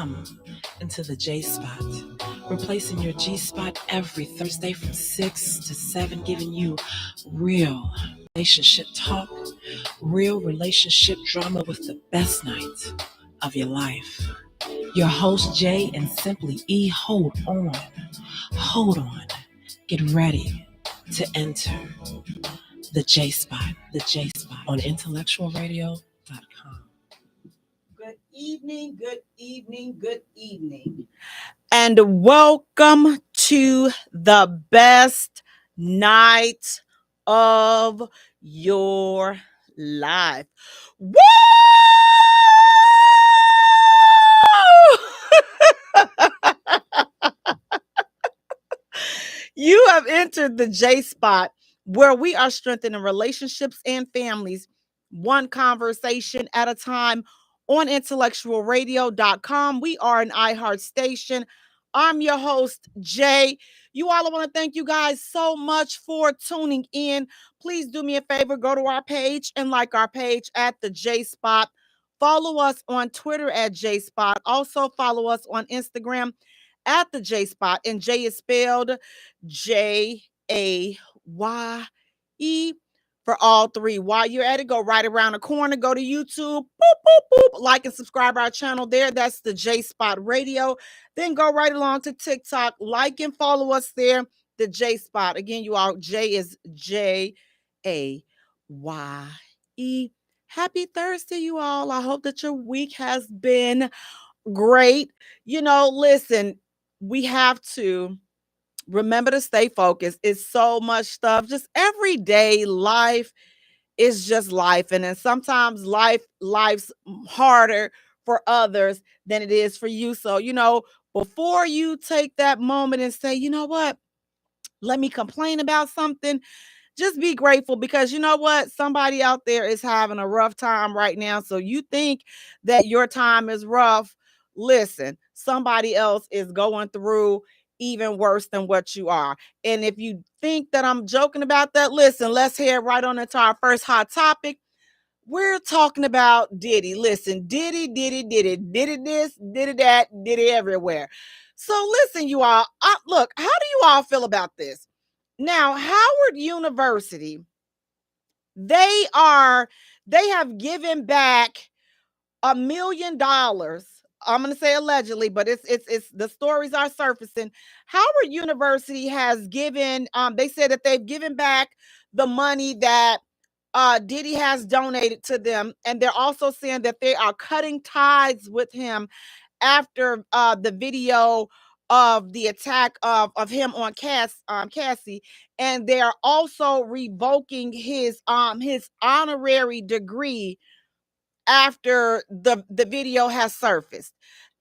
Welcome into the J Spot, replacing your G Spot every Thursday from 6 to 7, giving you real relationship talk, real relationship drama with the best night of your life. Your host, Jay, and Simply E, hold on, get ready to enter the J Spot on IntellectualRadio.com. Good evening. And welcome to the best night of your life. Woo! You have entered the J Spot, where we are strengthening relationships and families, one conversation at a time, on IntellectualRadio.com. We are an iHeart station. I'm your host, Jay. You all, I want to thank you guys so much for tuning in. Please do me a favor, go to our page and like our page at the J Spot. Follow us on Twitter at J Spot. Also follow us on Instagram at the J Spot, and Jay is spelled Jaye for all three. While you're at it, go right around the corner, go to YouTube, like and subscribe our channel there. That's the J Spot Radio. Then go right along to TikTok, like and follow us there, the J Spot. Again, you all, Jay is Jaye. Happy Thursday, you all. I hope that your week has been great. Listen, we have to remember to stay focused. It's so much stuff. Just everyday life is just life. And then sometimes life's harder for others than it is for you. So, before you take that moment and say, you know what, let me complain about something, just be grateful, because you know what? Somebody out there is having a rough time right now. So you think that your time is rough. Listen, somebody else is going through even worse than what you are. And if you think that I'm joking about that, listen, let's head right on into our first hot topic. We're talking about Diddy. Listen, Diddy this, Diddy that, Diddy everywhere. So listen, you all, look, how do you all feel about this? Now, Howard University, they have given back $1 million. I'm going to say allegedly, but it's the stories are surfacing. Howard University has given, they said that they've given back the money that Diddy has donated to them. And they're also saying that they are cutting ties with him after the video of the attack of him on Cassie, and they are also revoking his honorary degree after the video has surfaced.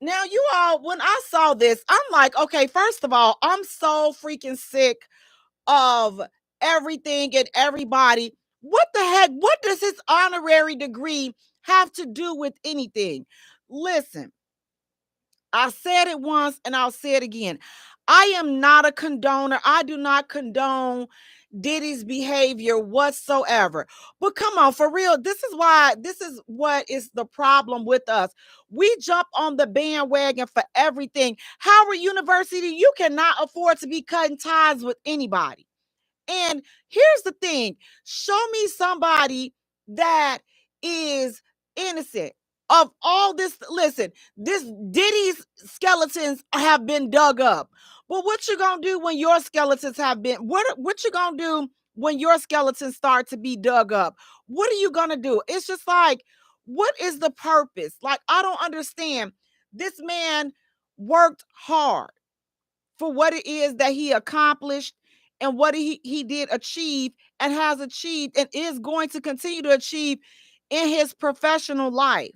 Now, you all, when I saw this, I'm like, okay, first of all, I'm so freaking sick of everything and everybody. What the heck? What does his honorary degree have to do with anything? Listen, I said it once and I'll say it again. I am not a condoner. I do not condone Diddy's behavior whatsoever. But come on, for real, this is what is the problem with us. We jump on the bandwagon for everything. Howard University, you cannot afford to be cutting ties with anybody. And here's the thing. Show me somebody that is innocent of all this. Listen, this Diddy's skeletons have been dug up. But what you gonna do when your skeletons have been, what you gonna do when your skeletons start to be dug up? What are you gonna do? It's just like, what is the purpose? Like, I don't understand. This man worked hard for what it is that he accomplished and what he did achieve and has achieved and is going to continue to achieve in his professional life.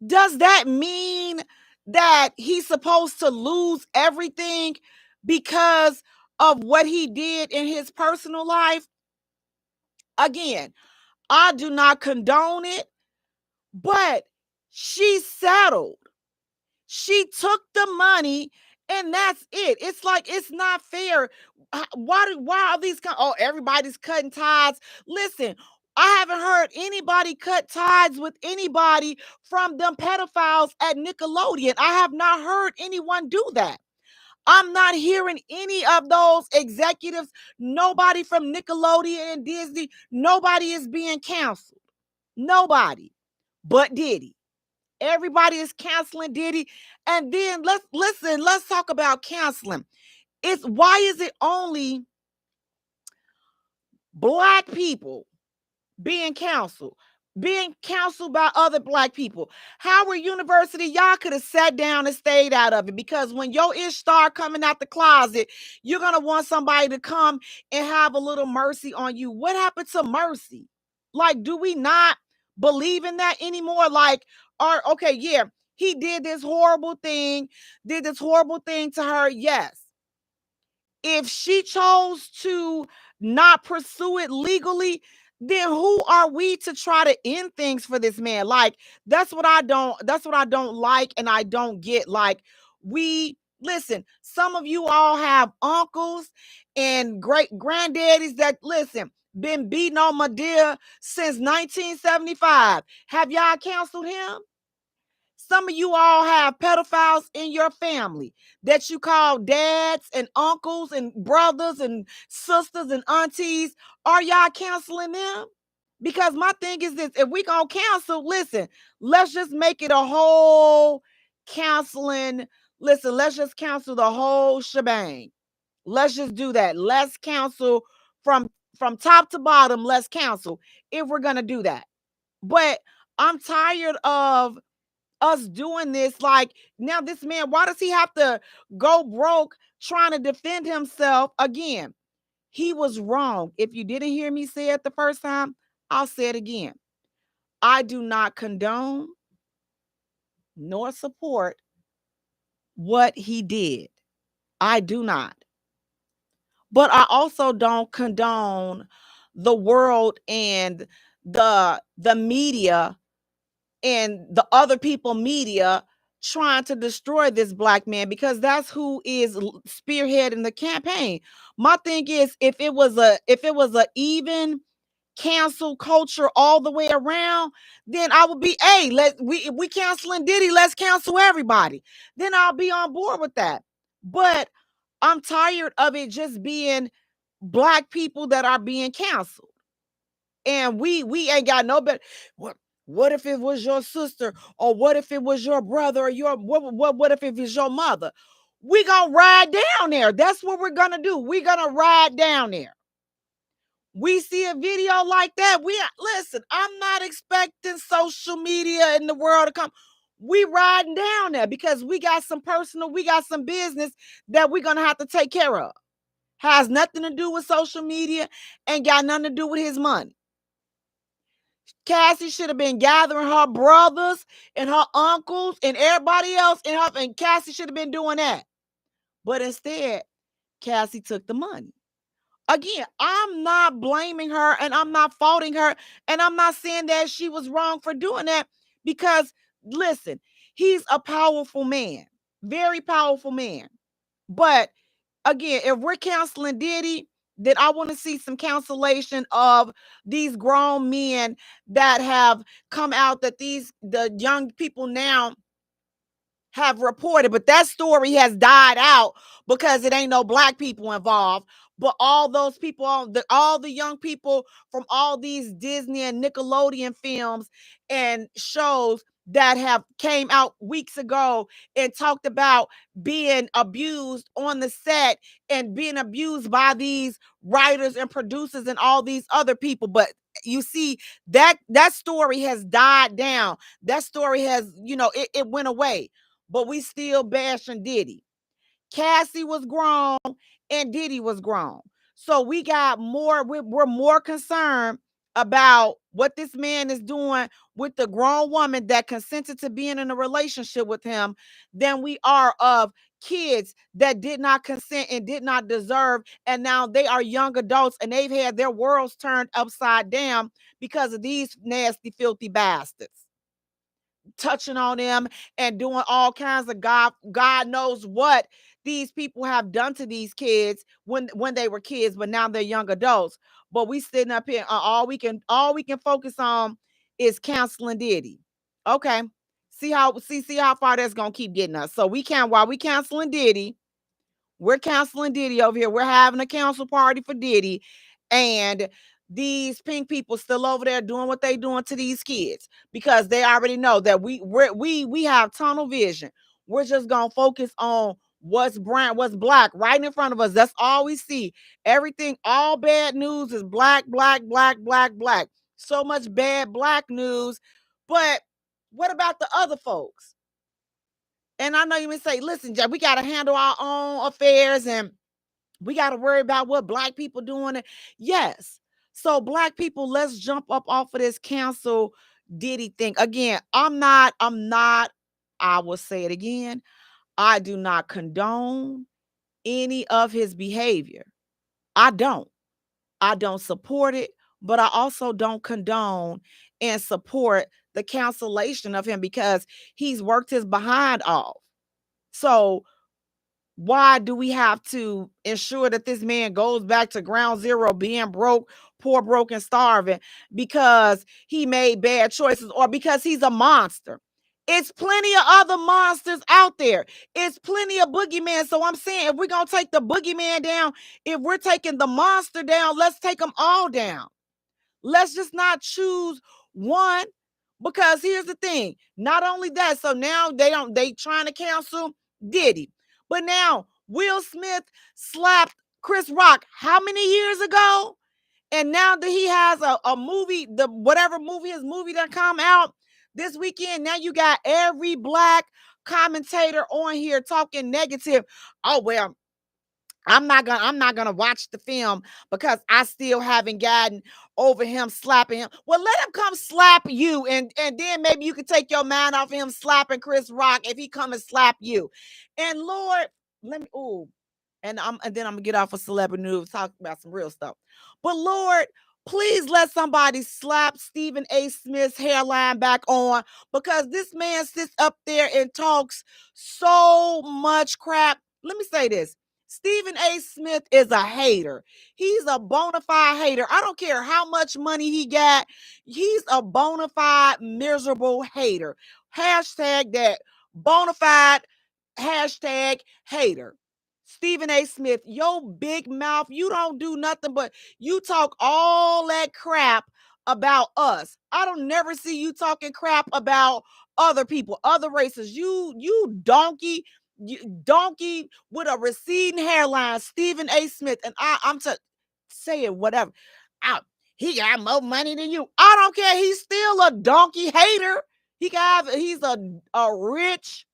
Does that mean that he's supposed to lose everything because of what he did in his personal life? Again, I do not condone it, but she settled. She took the money and that's it. It's like, it's not fair. Why are these? Everybody's cutting ties. Listen, I haven't heard anybody cut ties with anybody from them pedophiles at Nickelodeon. I have not heard anyone do that. I'm not hearing any of those executives, nobody from Nickelodeon and Disney, nobody is being canceled. Nobody but Diddy. Everybody is canceling Diddy. And then let's talk about canceling. It's why is it only black people being counseled by other black people? Howard University, y'all could have sat down and stayed out of it, because when your ish start coming out the closet, you're going to want somebody to come and have a little mercy on you. What happened to mercy? Like, do we not believe in that anymore? Like, okay, yeah, he did this horrible thing to her. Yes. If she chose to not pursue it legally, then who are we to try to end things for this man? Like, that's what I don't like and I don't get. Like, we listen, some of you all have uncles and great granddaddies that listen, been beating on Madea since 1975. Have y'all counseled him? Some of you all have pedophiles in your family that you call dads and uncles and brothers and sisters and aunties. Are y'all counseling them? Because my thing is this, if we gonna cancel, listen, let's just make it a whole counseling. Listen, let's just cancel the whole shebang. Let's just do that. Let's cancel from top to bottom. Let's cancel if we're gonna do that. But I'm tired of us doing this. Like, now this man, why does he have to go broke trying to defend himself again? He was wrong. If you didn't hear me say it the first time, I'll say it again. I do not condone nor support what he did. I do not. But I also don't condone the world and the media and the other people media trying to destroy this black man, because that's who is spearheading the campaign. My thing is, if it was a even cancel culture all the way around, then I would be, hey, we canceling Diddy, let's cancel everybody. Then I'll be on board with that. But I'm tired of it just being black people that are being canceled. And we ain't got no better. What if it was your sister, or what if it was your brother, or what if it was your mother? We gonna ride down there. That's what we're gonna do. We gonna ride down there. We see a video like that. Listen, I'm not expecting social media in the world to come. We riding down there because we got some business that we're gonna have to take care of. Has nothing to do with social media, and got nothing to do with his money. Cassie should have been gathering her brothers and her uncles and everybody else, and Cassie should have been doing that. But instead, Cassie took the money. Again, I'm not blaming her and I'm not faulting her, and I'm not saying that she was wrong for doing that, because listen, he's a powerful man, very powerful man. But again, if we're counseling Diddy, then I want to see some cancellation of these grown men that have come out, that the young people now have reported, but that story has died out because it ain't no black people involved. But all those people, all the young people from all these Disney and Nickelodeon films and shows that have came out weeks ago and talked about being abused on the set and being abused by these writers and producers and all these other people. But you see, that story has died down. That story has, it went away. But we still bashing Diddy. Cassie was grown and Diddy was grown. So we're more concerned about what this man is doing with the grown woman that consented to being in a relationship with him than we are of kids that did not consent and did not deserve, and now they are young adults and they've had their worlds turned upside down because of these nasty, filthy bastards. touching on them and doing all kinds of God knows what these people have done to these kids when they were kids, but now they're young adults. But we sitting up here, all we can focus on is canceling Diddy. Okay. See how far that's gonna keep getting us. So while we canceling Diddy, we're canceling Diddy over here. We're having a council party for Diddy. And these pink people still over there doing what they doing to these kids because they already know that we have tunnel vision. We're just gonna focus on what's brown, what's black right in front of us. That's all we see. Everything, all bad news is black, black, black, black, black. So much bad black news. But what about the other folks? And I know you may say, listen, Jack, we got to handle our own affairs and we got to worry about what black people doing. Yes. So black people, let's jump up off of this cancel Diddy thing. Again, I will say it again. I do not condone any of his behavior. I don't. I don't support it, but I also don't condone and support the cancellation of him because he's worked his behind off. So why do we have to ensure that this man goes back to ground zero, being broke, poor, broken, starving, because he made bad choices or because he's a monster? It's plenty of other monsters out there. It's plenty of boogeyman. So I'm saying if we're going to take the boogeyman down, if we're taking the monster down, let's take them all down. Let's just not choose one, because here's the thing. Not only that, so now they trying to cancel Diddy. But now Will Smith slapped Chris Rock how many years ago? And now that he has a movie, his movie that come out this weekend, now you got every black commentator on here talking negative. Oh, well, I'm not gonna watch the film because I still haven't gotten over him slapping him. Well, let him come slap you, and then maybe you could take your mind off him slapping Chris Rock if he come and slap you. And Lord, let me and then I'm gonna get off of celebrity news, talk about some real stuff. But Lord, please let somebody slap Stephen A. Smith's hairline back on, because this man sits up there and talks so much crap. Let me say this. Stephen A. Smith is a hater. He's a bona fide hater. I don't care how much money he got. He's a bona fide miserable hater. Hashtag that bona fide hashtag hater. Stephen A. Smith, your big mouth, you don't do nothing but you talk all that crap about us. I don't never see you talking crap about other people, other races. You donkey with a receding hairline, Stephen A. Smith. And I'm saying whatever. I, he got more money than you. I don't care. He's still a donkey hater. He's a rich,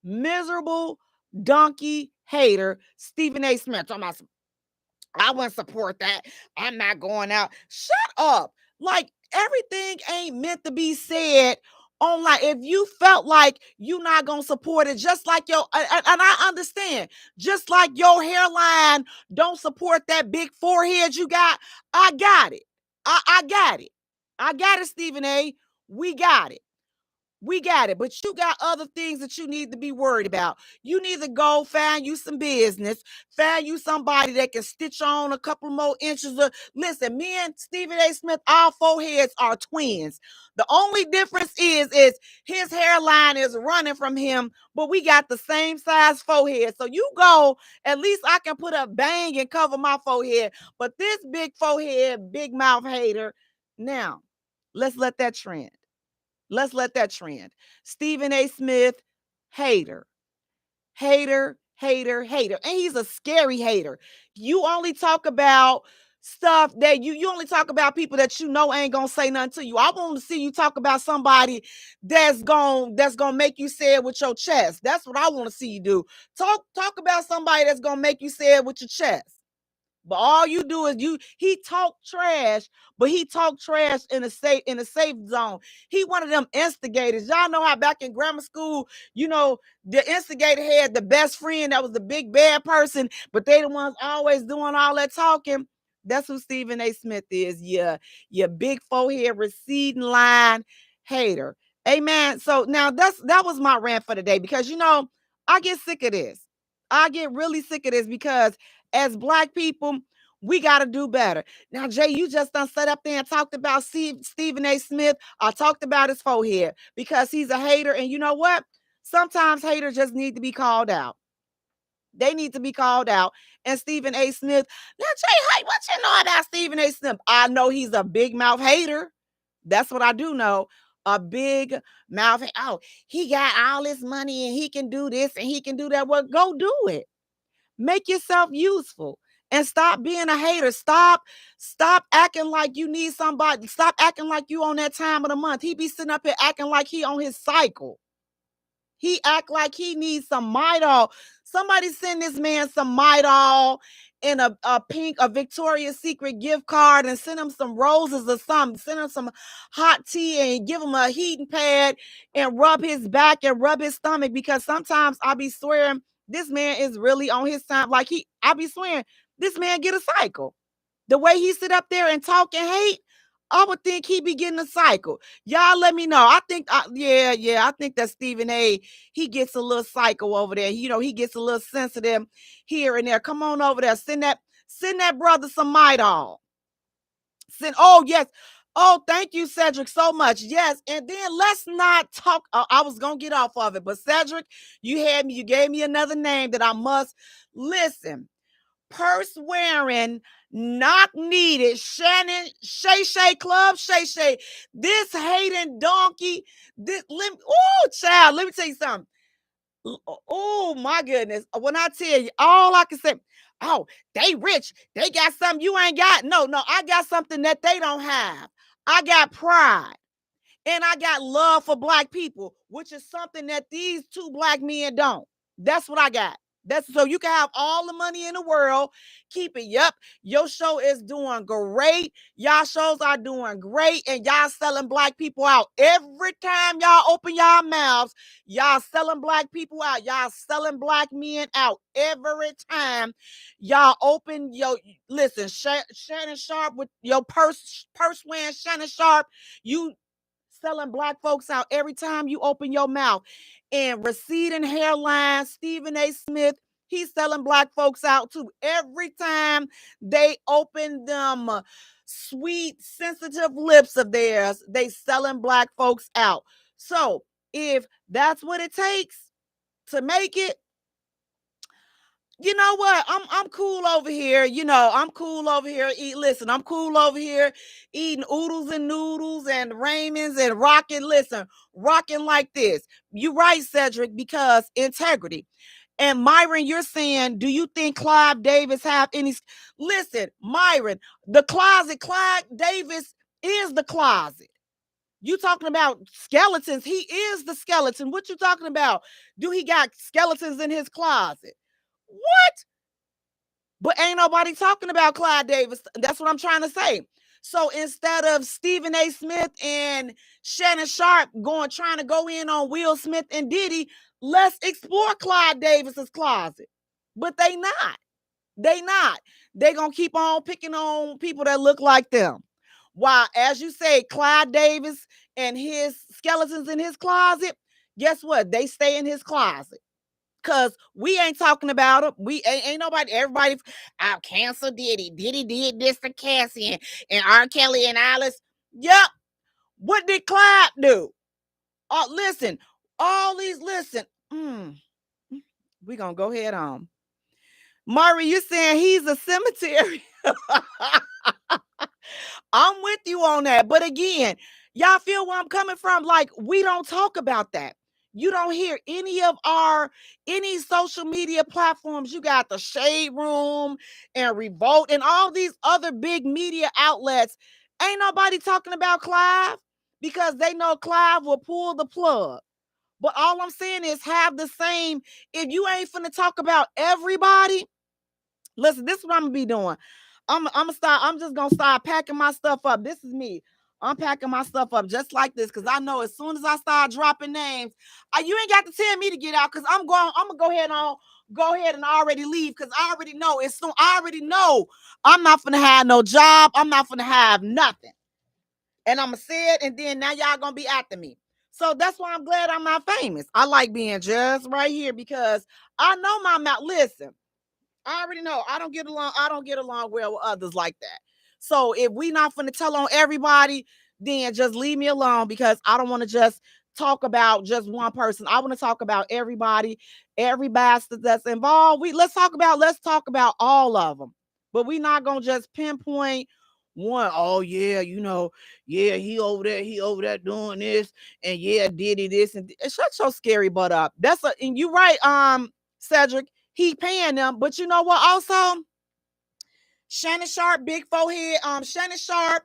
miserable donkey hater, Stephen A. Smith. I wouldn't support that. I'm not going out. Shut up. Like, everything ain't meant to be said online. If you felt like you're not gonna support it, just like and I understand, just like your hairline don't support that big forehead you got, I got it. I got it. I got it, Stephen A. We got it. We got it, but you got other things that you need to be worried about. You need to go find you some business, find you somebody that can stitch on a couple more inches of. Listen, me and Stephen A. Smith, our foreheads are twins. The only difference is his hairline is running from him, but we got the same size forehead. So you go, at least I can put a bang and cover my forehead. But this big forehead, big mouth hater, now let's let that trend. Let's let that trend. Stephen A. Smith, hater, hater, hater, hater. And he's a scary hater. You only talk about stuff that you only talk about people that you know ain't gonna say nothing to you. I want to see you talk about somebody that's gonna make you say it with your chest. That's what I want to see you do. Talk about somebody that's gonna make you say it with your chest. But all you do is he talk trash, but he talk trash in a safe zone. He one of them instigators. Y'all know how back in grammar school, the instigator had the best friend that was the big bad person, but they the ones always doing all that talking. That's who Stephen A. Smith is. Your big forehead receding line hater. Amen. So now that was my rant for the day, because I get sick of this. I get really sick of this, because as Black people, we got to do better. Now, Jay, you just done set up there and talked about Stephen A. Smith. I talked about his forehead because he's a hater. And you know what? Sometimes haters just need to be called out. They need to be called out. And Stephen A. Smith, now, Jay, hey, what you know about Stephen A. Smith? I know he's a big mouth hater. That's what I do know. A big mouth. Oh, he got all this money and he can do this and he can do that. Well, go do it. Make yourself useful and stop being a hater. Stop acting like you need somebody. Stop acting like you on that time of the month. He be sitting up here acting like he on his cycle. He act like he needs some Midol. Somebody send this man some Midol in a Victoria's Secret gift card, and send him some roses or something. Send him some hot tea and give him a heating pad and rub his back and rub his stomach, because sometimes I be swearing this man is really on his time. Like I be swearing this man get a cycle. The way he sit up there and talk and hate, I would think he be getting a cycle. Y'all let me know. I think, I think that Stephen A, he gets a little cycle over there. He gets a little sensitive here and there. Come on over there. Send that brother some Midol. Oh, yes. Oh, thank you, Cedric, so much. Yes. And then let's not talk. I was going to get off of it, but Cedric, you gave me another name that I must listen. Purse wearing, knock needed, Shannon Shay Club Shay. This hating donkey. Child, let me tell you something. Oh my goodness. When I tell you, all I can say, oh, they rich. They got something you ain't got. No, I got something that they don't have. I got pride. And I got love for Black people, which is something that these two Black men don't. That's what I got. That's so you can have all the money in the world. Keep it. Yep. Your show is doing great. Y'all shows are doing great. And y'all selling Black people out. Every time y'all open y'all mouths, y'all selling Black people out. Y'all selling Black men out. Every time y'all open listen, Shannon Sharp with your purse wearing Shannon Sharp, you selling Black folks out every time you open your mouth. And receding hairline, Stephen A. Smith, he's selling Black folks out too. Every time they open them sweet, sensitive lips of theirs, they selling Black folks out. So if that's what it takes to make it, you know what? I'm cool over here. I'm cool over here. I'm cool over here eating oodles and noodles and ramens and rocking like this. You right, Cedric, because integrity. And Myron, you're saying, do you think Clive Davis have any? Listen, Myron, the closet. Clive Davis is the closet. You talking about skeletons? He is the skeleton. What you talking about? Do he got skeletons in his closet? What? But ain't nobody talking about Clyde Davis. That's what I'm trying to say. So instead of Stephen A. Smith and Shannon Sharp trying to go in on Will Smith and Diddy, let's explore Clyde Davis's closet. But they not. They not. They gonna keep on picking on people that look like them. While, as you say, Clyde Davis and his skeletons in his closet, guess what? They stay in his closet. Cause we ain't talking about him. We ain't nobody. Everybody out cancel Diddy. Diddy did this to Cassie and R. Kelly and Alice. Yep. What did Clyde do? Listen. All these listen. We gonna go ahead on. Mari, you saying he's a cemetery? I'm with you on that. But again, y'all feel where I'm coming from? Like, we don't talk about that. You don't hear any social media platforms. You got the Shade Room and Revolt and all these other big media outlets. Ain't nobody talking about Clive, because they know Clive will pull the plug. But all I'm saying is have the same. If you ain't finna talk about everybody, listen, this is what I'm gonna be doing. I'm just gonna start packing my stuff up. This is me. I'm packing my stuff up just like this, because I know as soon as I start dropping names, you ain't got to tell me to get out, because I'm gonna go ahead and already leave, because I already know it's soon. I already know I'm not gonna have no job. I'm not gonna have nothing. And I'm gonna say it, and then now y'all gonna be after me. So that's why I'm glad I'm not famous. I like being just right here because I know my mouth. Listen, I already know I don't get along. I don't get along well with others like that. So if we not finna tell on everybody, then just leave me alone because I don't want to just talk about just one person. I want to talk about everybody, every bastard that's involved. Let's talk about all of them. But we not gonna just pinpoint one. Oh yeah, yeah, he over there doing this, and yeah, did he this and shut your scary butt up. And you right, Cedric. He paying them, but you know what? Also, Shannon Sharp, big forehead. Shannon Sharp,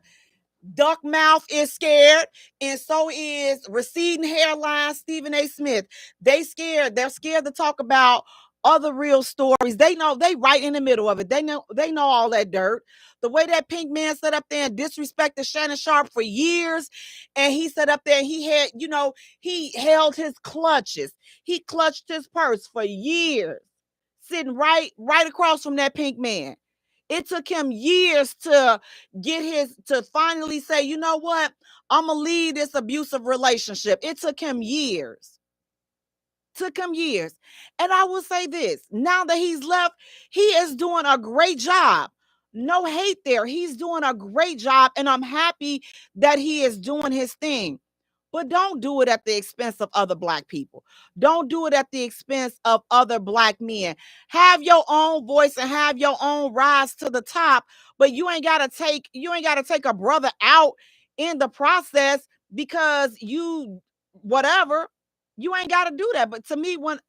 duck mouth is scared, and so is receding hairline Stephen A. Smith. They scared. They're scared to talk about other real stories. They know they right in the middle of it. They know all that dirt. The way that pink man sat up there and disrespected Shannon Sharp for years, and he sat up there and he held his clutches. He clutched his purse for years, sitting right across from that pink man. It took him years to to finally say, you know what? I'm gonna leave this abusive relationship. It took him years. Took him years. And I will say this, now that he's left, he is doing a great job. No hate there. He's doing a great job, and I'm happy that he is doing his thing. But don't do it at the expense of other black people. Don't do it at the expense of other black men. Have your own voice and have your own rise to the top, but you ain't gotta take a brother out in the process because you whatever. You ain't gotta do that. But to me, when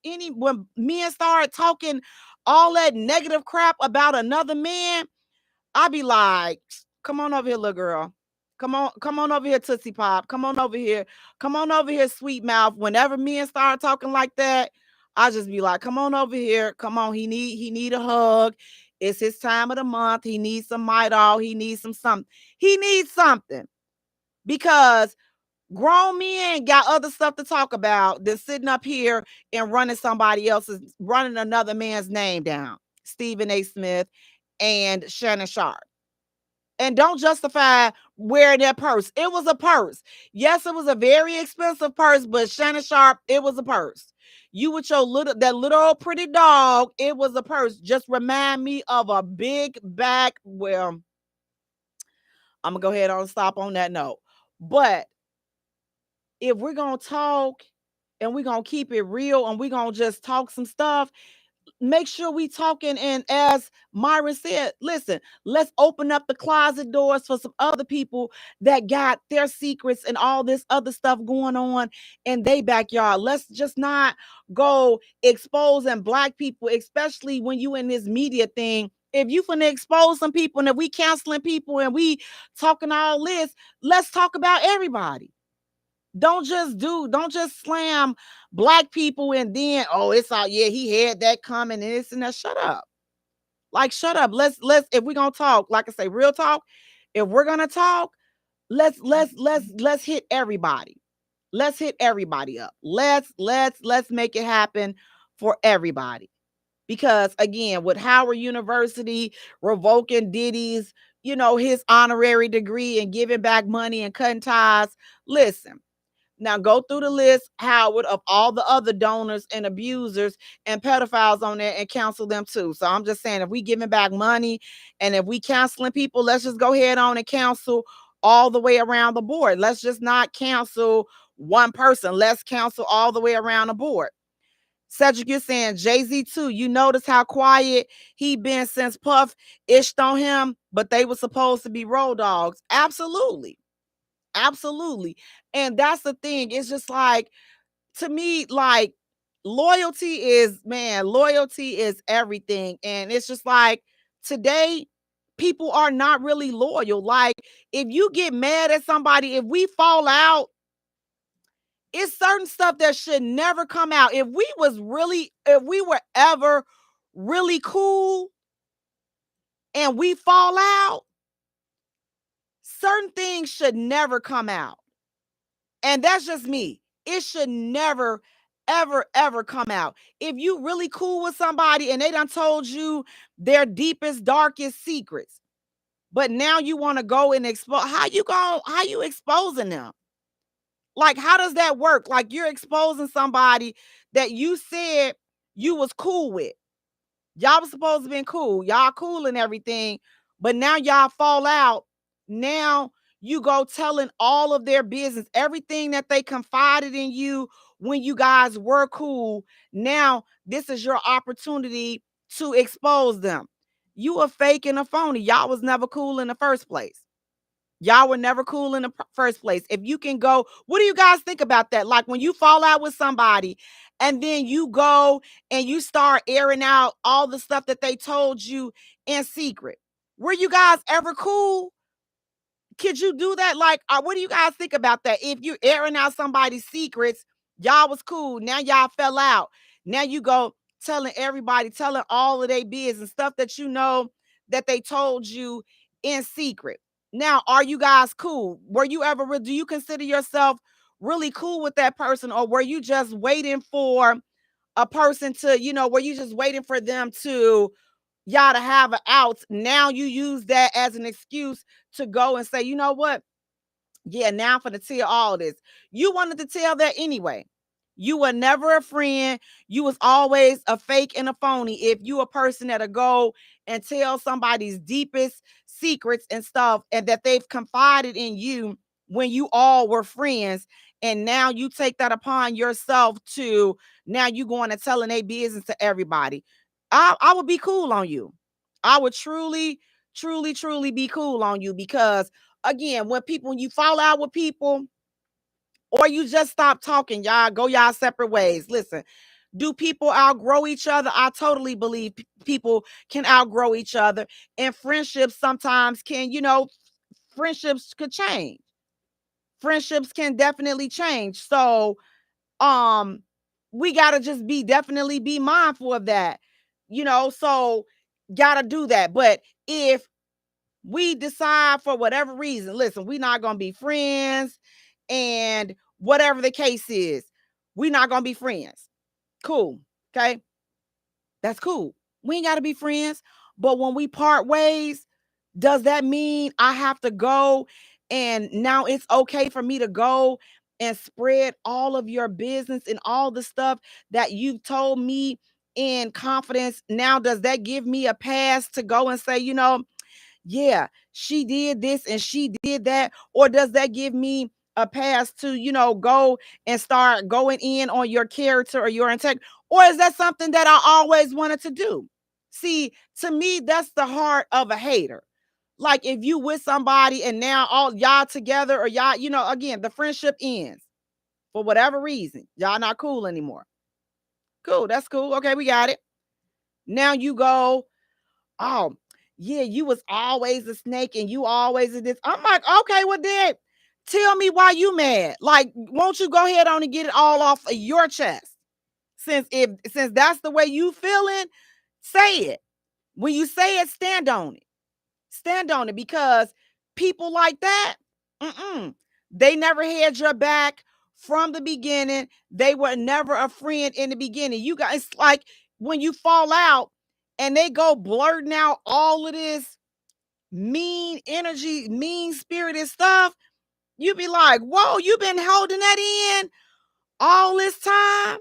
men start talking all that negative crap about another man, I be like, come on over here, little girl. Come on over here, Tootsie Pop. Come on over here. Come on over here, sweet mouth. Whenever men start talking like that, I just be like, come on over here. Come on. He need a hug. It's his time of the month. He needs some Midol. He needs some something. He needs something because grown men got other stuff to talk about than sitting up here and running another man's name down. Stephen A. Smith and Shannon Sharp. And don't justify wearing that purse. It was a purse. Yes, it was a very expensive purse, but Shannon Sharp, it was a purse. You with your little old pretty dog, it was a purse. Just remind me of a big back. Well, I'm gonna go ahead and stop on that note. But if we're gonna talk and we're gonna keep it real and we're gonna just talk some stuff, make sure we talking. And as Myron said, listen, let's open up the closet doors for some other people that got their secrets and all this other stuff going on in their backyard. Let's just not go exposing black people, especially when you in this media thing. If you finna expose some people and if we canceling people and we talking all this, let's talk about everybody. Don't just slam black people and then, oh, it's all, yeah, he had that coming and this and that. Shut up. Like, shut up. Let's if we're gonna talk, like I say, real talk, if we're gonna talk, let's hit everybody. Let's hit everybody up. Let's make it happen for everybody. Because again, with Howard University revoking Diddy's, his honorary degree and giving back money and cutting ties, listen. Now go through the list, Howard, of all the other donors and abusers and pedophiles on there and cancel them too. So I'm just saying, if we giving back money and if we canceling people, let's just go ahead on and cancel all the way around the board. Let's just not cancel one person. Let's cancel all the way around the board. Cedric, you're saying Jay-Z too. You notice how quiet he been since Puff ished on him, but they were supposed to be road dogs. Absolutely. Absolutely. And that's the thing. It's just like, to me, like, loyalty is everything. And it's just like, today, people are not really loyal. Like, if you get mad at somebody, if we fall out, it's certain stuff that should never come out. If we were ever really cool and we fall out, certain things should never come out. And that's just me. It should never, ever, ever come out. If you really cool with somebody and they done told you their deepest, darkest secrets, but now you want to go and expose, how you exposing them? Like, how does that work? Like, you're exposing somebody that you said you was cool with. Y'all was supposed to be cool. Y'all cool and everything, but now y'all fall out. Now you go telling all of their business, everything that they confided in you when you guys were cool. Now this is your opportunity to expose them. You a fake and a phony. Y'all was never cool in the first place. Y'all were never cool in the first place. If you can go, what do you guys think about that? Like when you fall out with somebody and then you go and you start airing out all the stuff that they told you in secret. Were you guys ever cool? Could you do that? Like, what do you guys think about that? If you're airing out somebody's secrets, y'all was cool. Now y'all fell out. Now you go telling everybody, telling all of their business, stuff that you know that they told you in secret. Now, are you guys cool? Were you ever, do you consider yourself really cool with that person? Or were you just waiting for a person to, were you just waiting for them to, y'all to have an out? Now you use that as an excuse to go and say, you know what? Yeah, now I'm finna tell all this. You wanted to tell that anyway. You were never a friend. You was always a fake and a phony. If you a person that'll go and tell somebody's deepest secrets and stuff, and that they've confided in you when you all were friends, and now you take that upon yourself to now you going and telling a business to everybody. I would be cool on you. I would truly, truly, truly be cool on you because again, when you fall out with people or you just stop talking, y'all go y'all separate ways. Listen, do people outgrow each other? I totally believe people can outgrow each other, and friendships sometimes can, friendships could change. Friendships can definitely change. So, um, we gotta just definitely be mindful of that, so gotta do that. But if we decide for whatever reason, listen, we're not going to be friends, and whatever the case is, we're not going to be friends. Cool. Okay. That's cool. We ain't got to be friends. But when we part ways, does that mean I have to go and now it's okay for me to go and spread all of your business and all the stuff that you've told me in confidence? Now, does that give me a pass to go and say, yeah, she did this and she did that? Or does that give me a pass to, go and start going in on your character or your integrity? Or is that something that I always wanted to do? See, to me, that's the heart of a hater. Like if you with somebody and now all y'all together or y'all, again, the friendship ends for whatever reason. Y'all not cool anymore. Cool. That's cool. Okay, we got it. Now you go, oh, yeah, you was always a snake and you always did this. I'm like, okay, well then tell me why you mad. Like, won't you go ahead on and get it all off of your chest? Since that's the way you feeling, say it. When you say it, stand on it. Stand on it, because people like that, they never had your back from the beginning. They were never a friend in the beginning. You guys, like when you fall out and they go blurting out all of this mean energy, mean spirited stuff, you be like, whoa, you been holding that in all this time?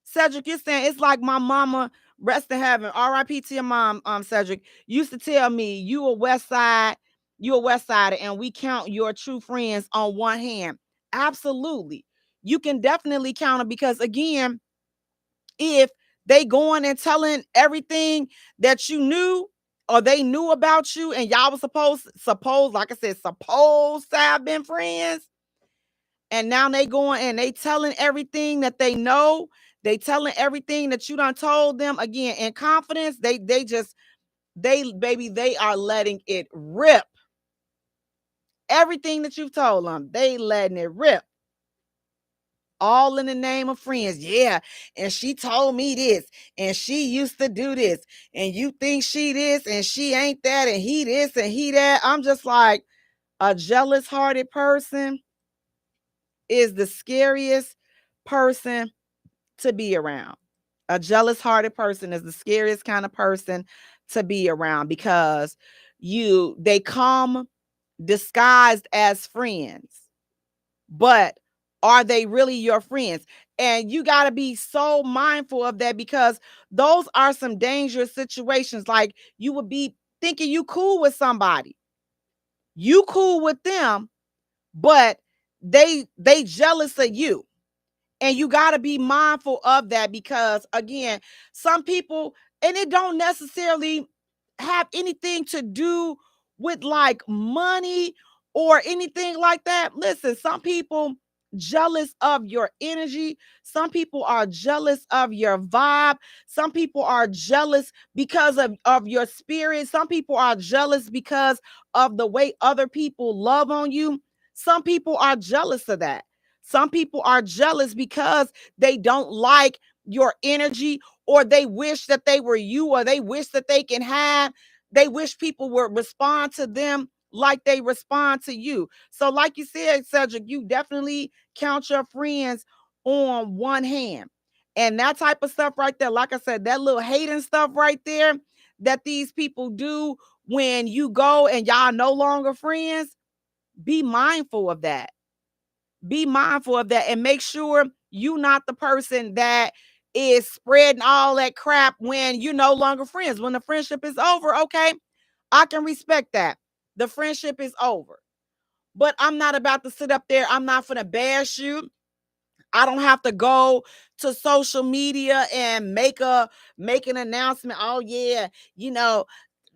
Cedric, you're saying it's like my mama, rest in heaven, R.I.P. to your mom, Cedric, used to tell me you a West Sider, and we count your true friends on one hand. Absolutely. You can definitely count them, because again, if they going and telling everything that you knew or they knew about you and y'all was like I said, supposed to have been friends, and now they going and they telling everything that they know, they telling everything that you done told them, again, in confidence, they are letting it rip. Everything that you've told them, they letting it rip. All in the name of friends. Yeah. And she told me this, and she used to do this, and you think she this, and she ain't that, and he this, and he that. I'm just like, a jealous hearted person is the scariest person to be around. A jealous hearted person is the scariest kind of person to be around, because they come disguised as friends. but are they really your friends? And you got to be so mindful of that, because those are some dangerous situations. Like, you would be thinking you cool with somebody, you cool with them, but they jealous of you. And you got to be mindful of that, because again, some people, and it don't necessarily have anything to do with like money or anything like that. Listen, some people jealous of your energy, some people are jealous of your vibe, some people are jealous because of your spirit, some people are jealous because of the way other people love on you. Some people are jealous of that. Some people are jealous because they don't like your energy, or they wish that they were you, or they wish that they can have, they wish people would respond to them like they respond to you. So, like you said, Cedric, you definitely count your friends on one hand. And that type of stuff right there, like I said, that little hating stuff right there that these people do when you go and y'all no longer friends, be mindful of that. Be mindful of that, and make sure you not the person that is spreading all that crap when you're no longer friends. When the friendship is over, okay, I can respect that. The friendship is over. But I'm not about to sit up there. I'm not going to bash you. I don't have to go to social media and make an announcement. Oh yeah, you know,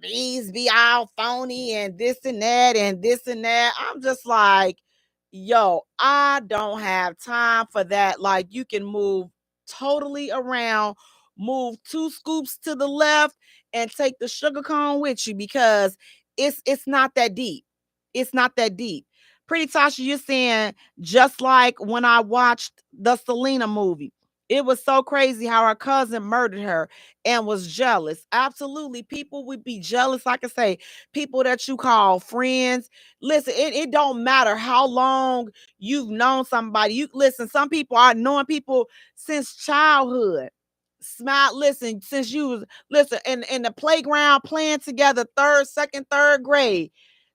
these be all phony and this and that and this and that. I'm just like, yo, I don't have time for that. Like, you can move totally around, move 2 scoops to the left and take the sugar cone with you, because it's not that deep. It's not that deep. Pretty Tasha, you're saying just like when I watched the Selena movie. It was so crazy how her cousin murdered her and was jealous. Absolutely. People would be jealous. Like I say, people that you call friends. Listen, it don't matter how long you've known somebody. You listen, some people are knowing people since childhood. Smile, listen, since you was listen in the playground playing together, third grade,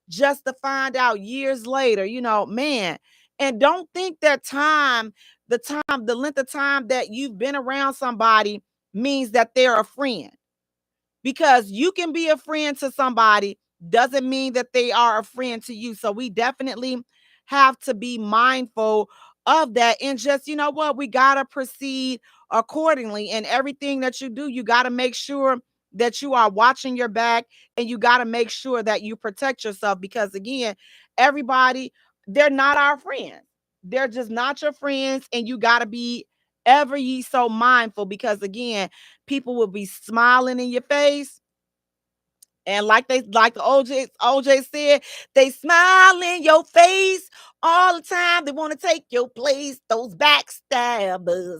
just to find out years later, man. And don't think that the length of time that you've been around somebody means that they're a friend, because you can be a friend to somebody doesn't mean that they are a friend to you. So we definitely have to be mindful of that, and just, you know what, we got to proceed accordingly. And everything that you do, you got to make sure that you are watching your back, and you got to make sure that you protect yourself, because again, everybody, they're not our friends. They're just not your friends, and you got to be ever ye so mindful, because again, people will be smiling in your face. And like the OJ said, they smile in your face all the time. They want to take your place. Those backstabbers.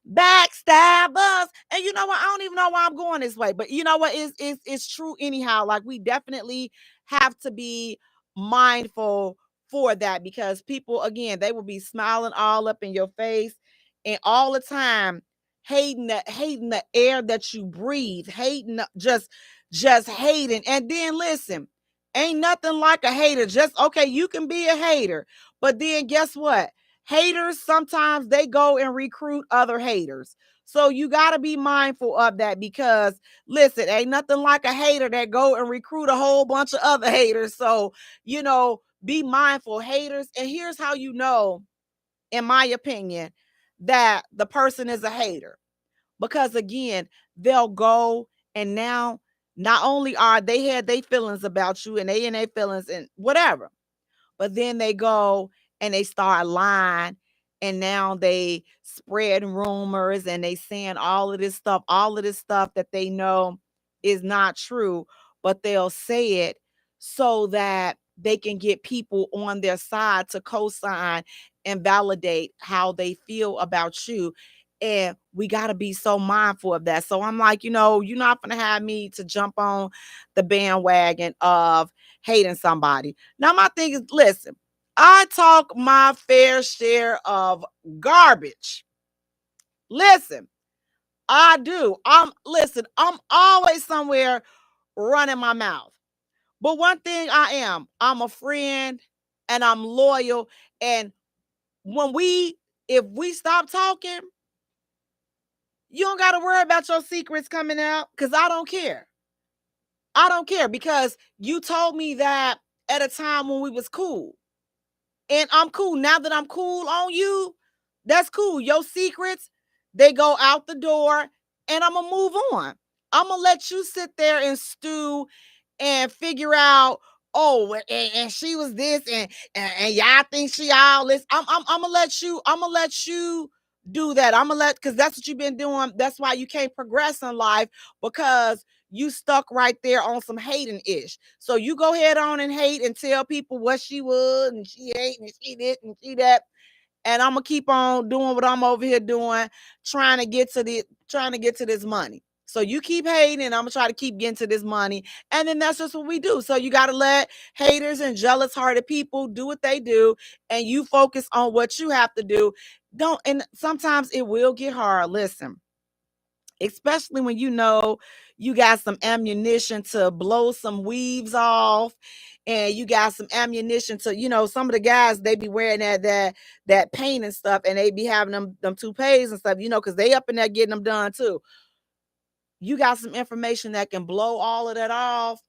And you know what? I don't even know why I'm going this way, but you know what? It's true anyhow. Like, we definitely have to be mindful for that, because people, again, they will be smiling all up in your face and all the time, hating the air that you breathe, just hating. And then listen, ain't nothing like a hater. Just okay, you can be a hater, but then guess what? Haters, sometimes they go and recruit other haters. So you got to be mindful of that, because listen, ain't nothing like a hater that go and recruit a whole bunch of other haters. So, be mindful, haters. And here's how you know, in my opinion, that the person is a hater. Because again, they'll go, and now not only are they had their feelings about you, and they in their feelings and whatever, but then they go and they start lying, and now they spread rumors, and they saying all of this stuff that they know is not true, but they'll say it so that they can get people on their side to co-sign and validate how they feel about you. And we got to be so mindful of that. So I'm like, you're not going to have me to jump on the bandwagon of hating somebody. Now, my thing is, listen, I talk my fair share of garbage. Listen, I do. I'm always somewhere running my mouth. But one thing I'm a friend, and I'm loyal. And if we stop talking, you don't got to worry about your secrets coming out, because I don't care. I don't care, because you told me that at a time when we was cool. And I'm cool. Now that I'm cool on you, that's cool. Your secrets, they go out the door, and I'm going to move on. I'm going to let you sit there and stew and figure out, oh, and she was this, and y'all think she all this. I'm gonna let you do that. I'm gonna let, because that's what you've been doing. That's why you can't progress in life, because you stuck right there on some hating ish. So you go ahead on and hate and tell people what she was, and she ate, and she did, and she that. And I'm gonna keep on doing what I'm over here doing, trying to get to this money. So you keep hating, and I'm gonna try to keep getting to this money. And then that's just what we do. So you gotta let haters and jealous hearted people do what they do, and you focus on what you have to do. Don't, and sometimes it will get hard. Listen, especially when you know you got some ammunition to blow some weaves off, and you got some ammunition to, some of the guys, they be wearing that paint and stuff, and they be having them toupees and stuff, because they up in there getting them done too. You got some information that can blow all of that off.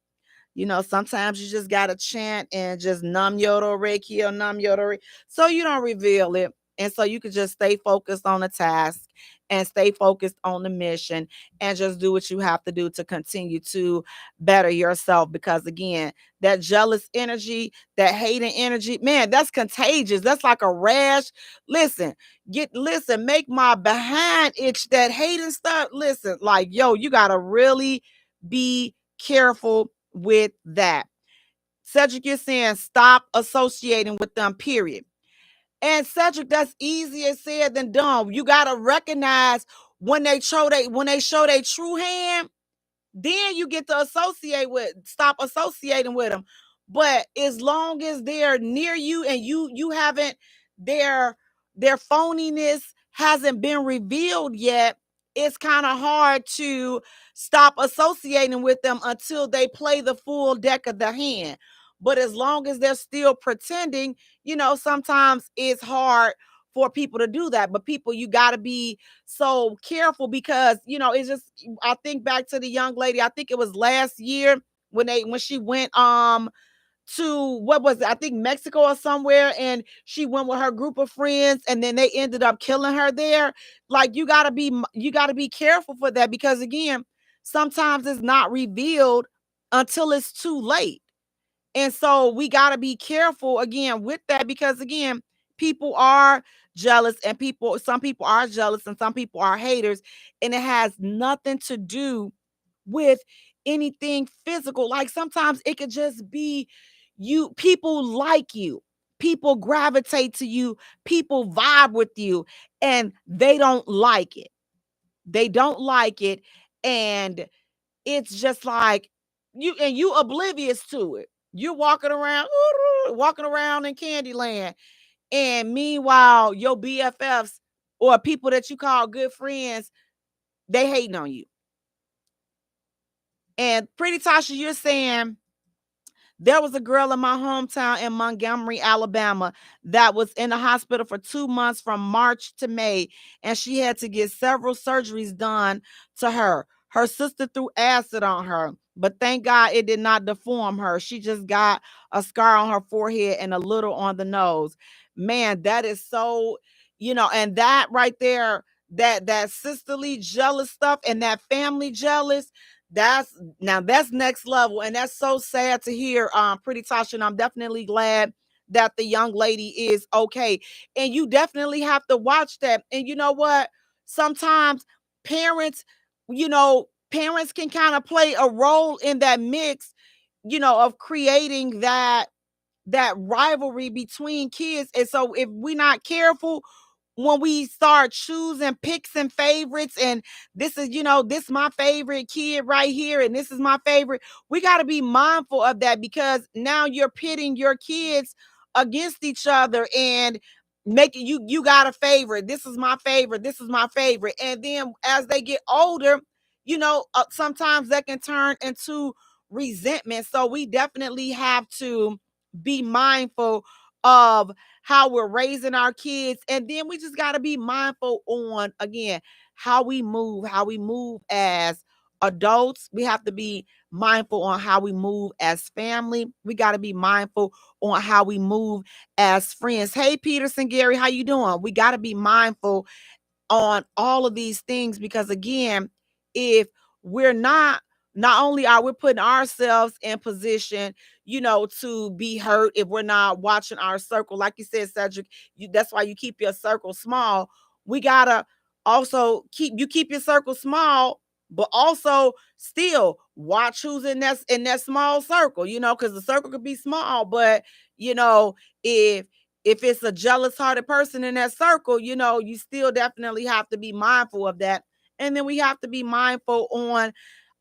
Sometimes you just gotta chant and just Nam Yodo Reiki or Nam Yodo Reiki, so you don't reveal it. And so you can just stay focused on the task and stay focused on the mission, and just do what you have to do to continue to better yourself. Because again, that jealous energy, that hating energy, man, that's contagious. That's like a rash. Listen, make my behind itch, that hating stuff. Listen, like, yo, you gotta really be careful with that. Cedric, you're saying stop associating with them, period. And Cedric, that's easier said than done. You gotta recognize when they show their true hand, then you get to stop associating with them. But as long as they're near you, and you haven't, their phoniness hasn't been revealed yet, it's kind of hard to stop associating with them until they play the full deck of the hand. But as long as they're still pretending, sometimes it's hard for people to do that. But people, you got to be so careful, because it's just, I think back to the young lady, I think it was last year when she went to, what was it, I think Mexico or somewhere, and she went with her group of friends, and then they ended up killing her there. Like, you got to be careful for that, because again, sometimes it's not revealed until it's too late. And so we got to be careful again with that, because again, people are jealous, and some people are jealous, and some people are haters, and it has nothing to do with anything physical. Like, sometimes it could just be people like you, people gravitate to you, people vibe with you, and they don't like it. They don't like it. And it's just like you oblivious to it. You're walking around in Candyland. And meanwhile, your BFFs, or people that you call good friends, they hating on you. And Pretty Tasha, you're saying there was a girl in my hometown in Montgomery, Alabama, that was in the hospital for 2 months from March to May, and she had to get several surgeries done to her. Her sister threw acid on her, but thank God it did not deform her. She just got a scar on her forehead and a little on the nose. Man, that is so, and that right there, that sisterly jealous stuff, and that family jealous, that's next level. And that's so sad to hear, Pretty Tasha. And I'm definitely glad that the young lady is okay. And you definitely have to watch that. And you know what? Sometimes parents, parents can kind of play a role in that mix, of creating that rivalry between kids. And so if we're not careful, when we start choosing picks and favorites, and this is my favorite kid right here, and this is my favorite, we got to be mindful of that, because now you're pitting your kids against each other, and making you got a favorite. This is my favorite. This is my favorite. And then as they get older, sometimes that can turn into resentment. So we definitely have to be mindful of how we're raising our kids. And then we just got to be mindful on, again, how we move as adults. We have to be mindful on how we move as family. We got to be mindful on how we move as friends. Hey, Peterson, Gary, how you doing? We got to be mindful on all of these things, because again, if we're not only are we putting ourselves in position, to be hurt if we're not watching our circle, like you said, Cedric, that's why you keep your circle small. We gotta also keep your circle small, but also still watch who's in that small circle, because the circle could be small, but if it's a jealous hearted person in that circle, you still definitely have to be mindful of that. And then we have to be mindful on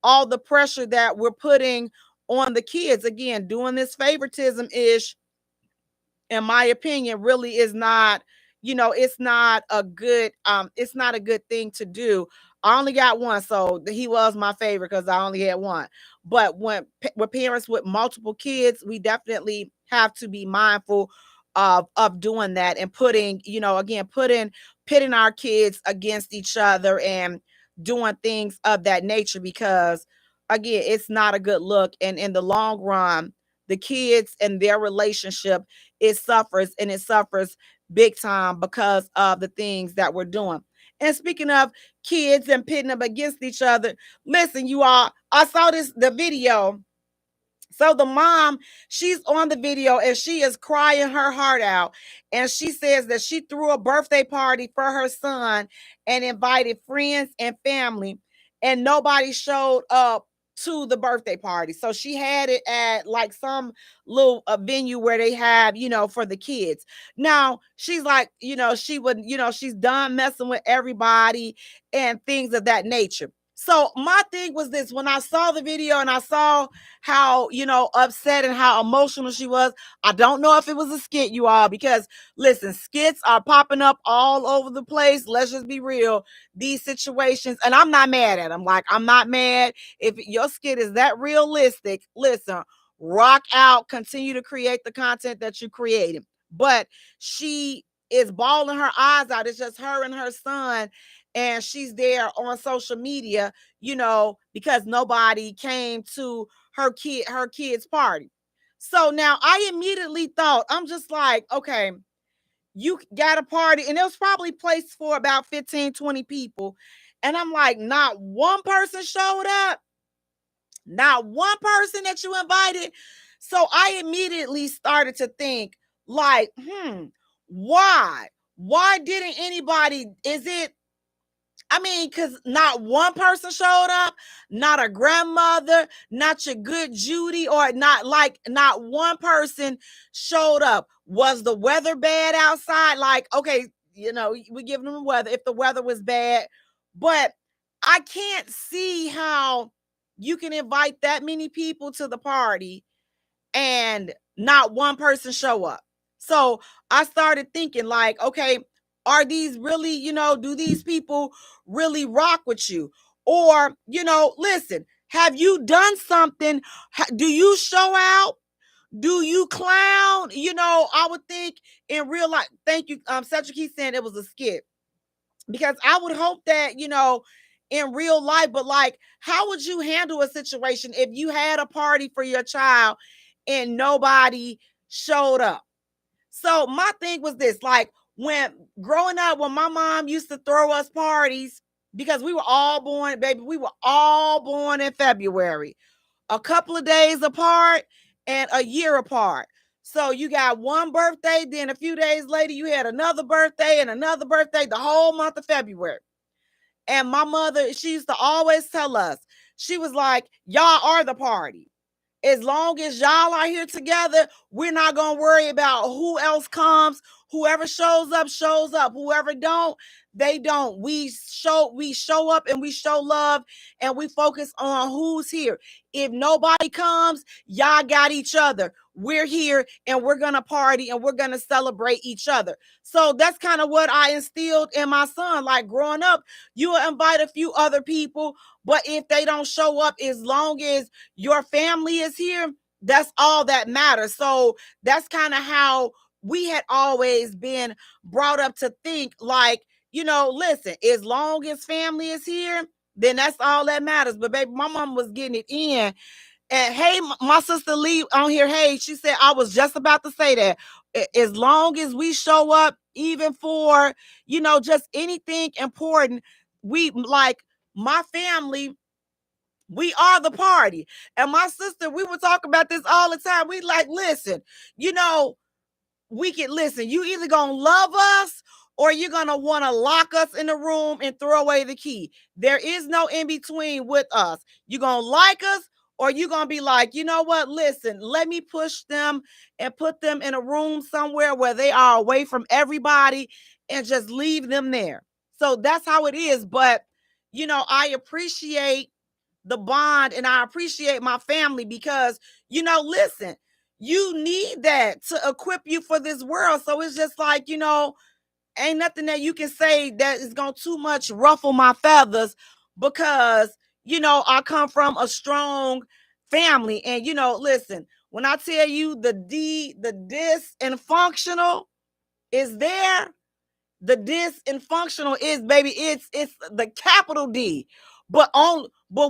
all the pressure that we're putting on the kids. Again, doing this favoritism ish, in my opinion, really is not, it's not a good thing to do. I only got one, so he was my favorite because I only had one. But when with parents with multiple kids, we definitely have to be mindful of doing that, and putting, again, pitting our kids against each other and doing things of that nature, because again, it's not a good look. And in the long run, the kids and their relationship, it suffers, and it suffers big time because of the things that we're doing. And speaking of kids and pitting them against each other, listen, you all, I saw the video. So the mom, she's on the video and she is crying her heart out. And she says that she threw a birthday party for her son and invited friends and family, and nobody showed up to the birthday party. So she had it at like some little venue where they have, for the kids. Now she's like, she would, she's done messing with everybody and things of that nature. So my thing was this: when I saw the video and I saw how, upset and how emotional she was, I don't know if it was a skit, you all, because listen, skits are popping up all over the place. Let's just be real. These situations, and I'm not mad at them. Like, I'm not mad. If your skit is that realistic, listen, rock out, continue to create the content that you created. But she is bawling her eyes out. It's just her and her son, and she's there on social media, because nobody came to her kid's party. So now I immediately thought, I'm just like, okay, you got a party, and it was probably placed for about 15, 20 people. And I'm like, not one person showed up, not one person that you invited. So I immediately started to think, like, why? Why didn't anybody? Is it, I mean, because not one person showed up, not a grandmother, not your good Judy, or not one person showed up. Was the weather bad outside? Like, okay, we give them the weather if the weather was bad, but I can't see how you can invite that many people to the party and not one person show up. So I started thinking, like, okay, are these really, do these people really rock with you? Or, listen, have you done something? Do you show out? Do you clown? I would think in real life. Thank you. Cedric, he's saying it was a skit, because I would hope that, in real life, but like, how would you handle a situation if you had a party for your child and nobody showed up? So my thing was this: like, when growing up, when my mom used to throw us parties, because we were all born, baby, we were all born in February, a couple of days apart and a year apart. So you got one birthday, then a few days later, you had another birthday and another birthday, the whole month of February. And my mother, she used to always tell us, she was like, y'all are the party. As long as y'all are here together, we're not going to worry about who else comes. Whoever shows up, shows up. Whoever don't, they don't. We show up and we show love, and we focus on who's here. If nobody comes, y'all got each other. We're here and we're going to party and we're going to celebrate each other. So that's kind of what I instilled in my son. Like, growing up, you will invite a few other people, but if they don't show up, as long as your family is here, that's all that matters. So that's kind of how we had always been brought up to think like, listen, as long as family is here, then that's all that matters. But baby, my mom was getting it in. And hey, my sister Lee on here, hey, she said, I was just about to say that. As long as we show up, even for, just anything important, we like my family, we are the party. And my sister, we would talk about this all the time. We like, listen, you know, we can listen, you either gonna love us or you're gonna want to lock us in the room and throw away the key. There is no in between with us. You're gonna like us or you're gonna be like, you know what, listen, let me push them and put them in a room somewhere where they are away from everybody and just leave them there. So that's how it is. But I appreciate the bond and I appreciate my family because, listen, you need that to equip you for this world. So it's just like, ain't nothing that you can say that is going to too much ruffle my feathers because, I come from a strong family. And, listen, when I tell you the dysfunctional is there, the dysfunctional is, baby, it's the capital D. But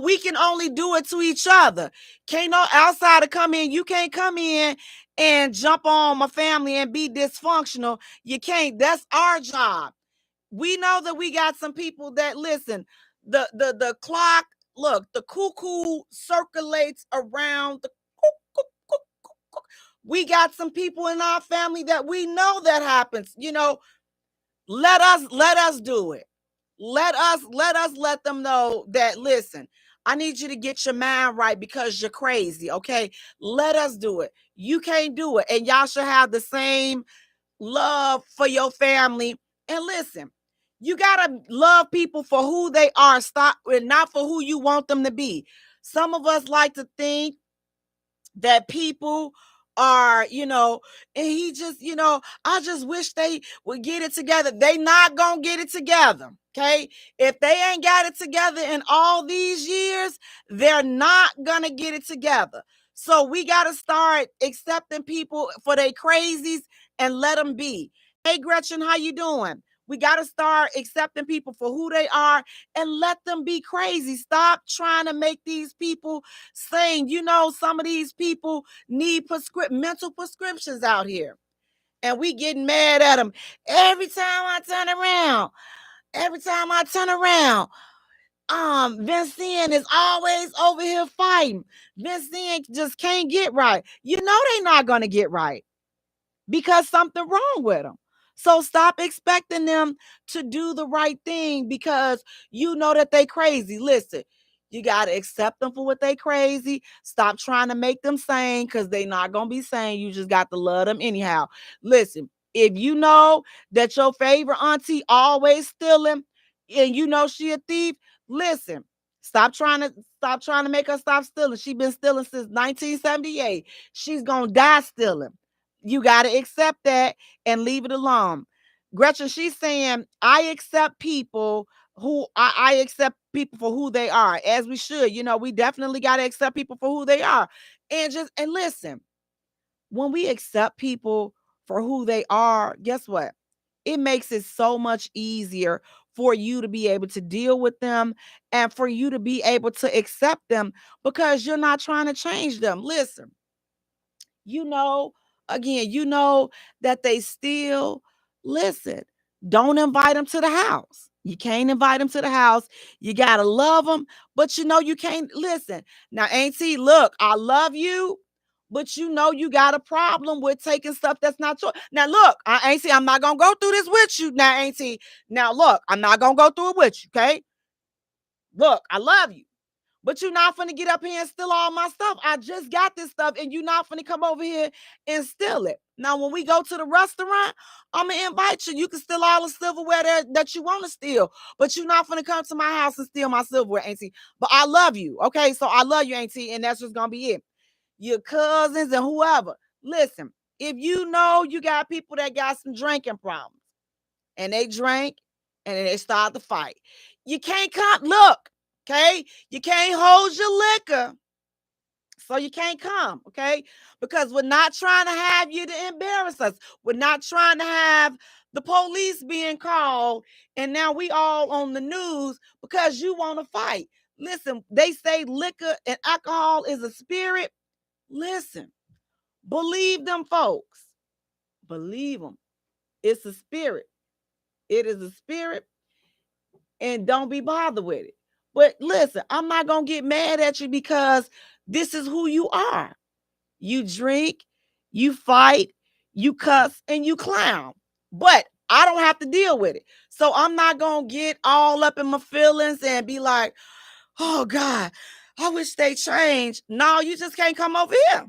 we can only do it to each other. Can't no outsider come in. You can't come in and jump on my family and be dysfunctional. You can't. That's our job. We know that we got some people that listen. The clock, look, the cuckoo circulates around the we got some people in our family that we know that happens. Let us do it. Let them know that, listen, I need you to get your mind right because you're crazy. Okay. Let us do it. You can't do it. And y'all should have the same love for your family. And listen, you gotta love people for who they are. Stop and not for who you want them to be. Some of us like to think that people are, and he just, I just wish they would get it together. They not gonna get it together. Okay. If they ain't got it together in all these years, they're not gonna get it together. So we gotta start accepting people for their crazies and let them be. Hey Gretchen, how you doing? We got to start accepting people for who they are and let them be crazy. Stop trying to make these people sane. Some of these people need mental prescriptions out here. And we getting mad at them. Every time I turn around, Vincent is always over here fighting. Vincent just can't get right. They not going to get right because something wrong with them. So stop expecting them to do the right thing because you know that they crazy. Listen, you got to accept them for what they crazy. Stop trying to make them sane because they not going to be sane. You just got to love them anyhow. Listen, if you know that your favorite auntie always stealing and you know she a thief, listen, stop trying to make her stop stealing. She been stealing since 1978. She's going to die stealing. You got to accept that and leave it alone. Gretchen, she's saying, I accept people I accept people for who they are, as we should. We definitely got to accept people for who they are. And listen, when we accept people for who they are, guess what? It makes it so much easier for you to be able to deal with them and for you to be able to accept them because you're not trying to change them. Listen, you know, again, that they still listen. Don't invite them to the house. You can't invite them to the house. You got to love them, but you can't listen. Now, Auntie, look, I love you, but you got a problem with taking stuff that's not yours. Now, look, Auntie, I'm not going to go through this with you now, Auntie. Now, look, I'm not going to go through it with you, okay? Look, I love you. But you're not finna get up here and steal all my stuff. I just got this stuff and you're not finna come over here and steal it. Now, when we go to the restaurant, I'm going to invite you. You can steal all the silverware that you want to steal. But you're not finna come to my house and steal my silverware, Auntie. But I love you, okay? So I love you, Auntie, and that's just going to be it. Your cousins and whoever. Listen, if you know you got people that got some drinking problems and they drank and then they start to fight, you can't come. Look. Okay, you can't hold your liquor. So you can't come, okay? Because we're not trying to have you to embarrass us. We're not trying to have the police being called and now we all on the news because you want to fight. Listen, they say liquor and alcohol is a spirit. Listen, believe them folks. Believe them. It's a spirit. It is a spirit, and don't be bothered with it. But listen, I'm not going to get mad at you because this is who you are. You drink, you fight, you cuss, and you clown. But I don't have to deal with it. So I'm not going to get all up in my feelings and be like, oh God, I wish they changed. No, you just can't come over here.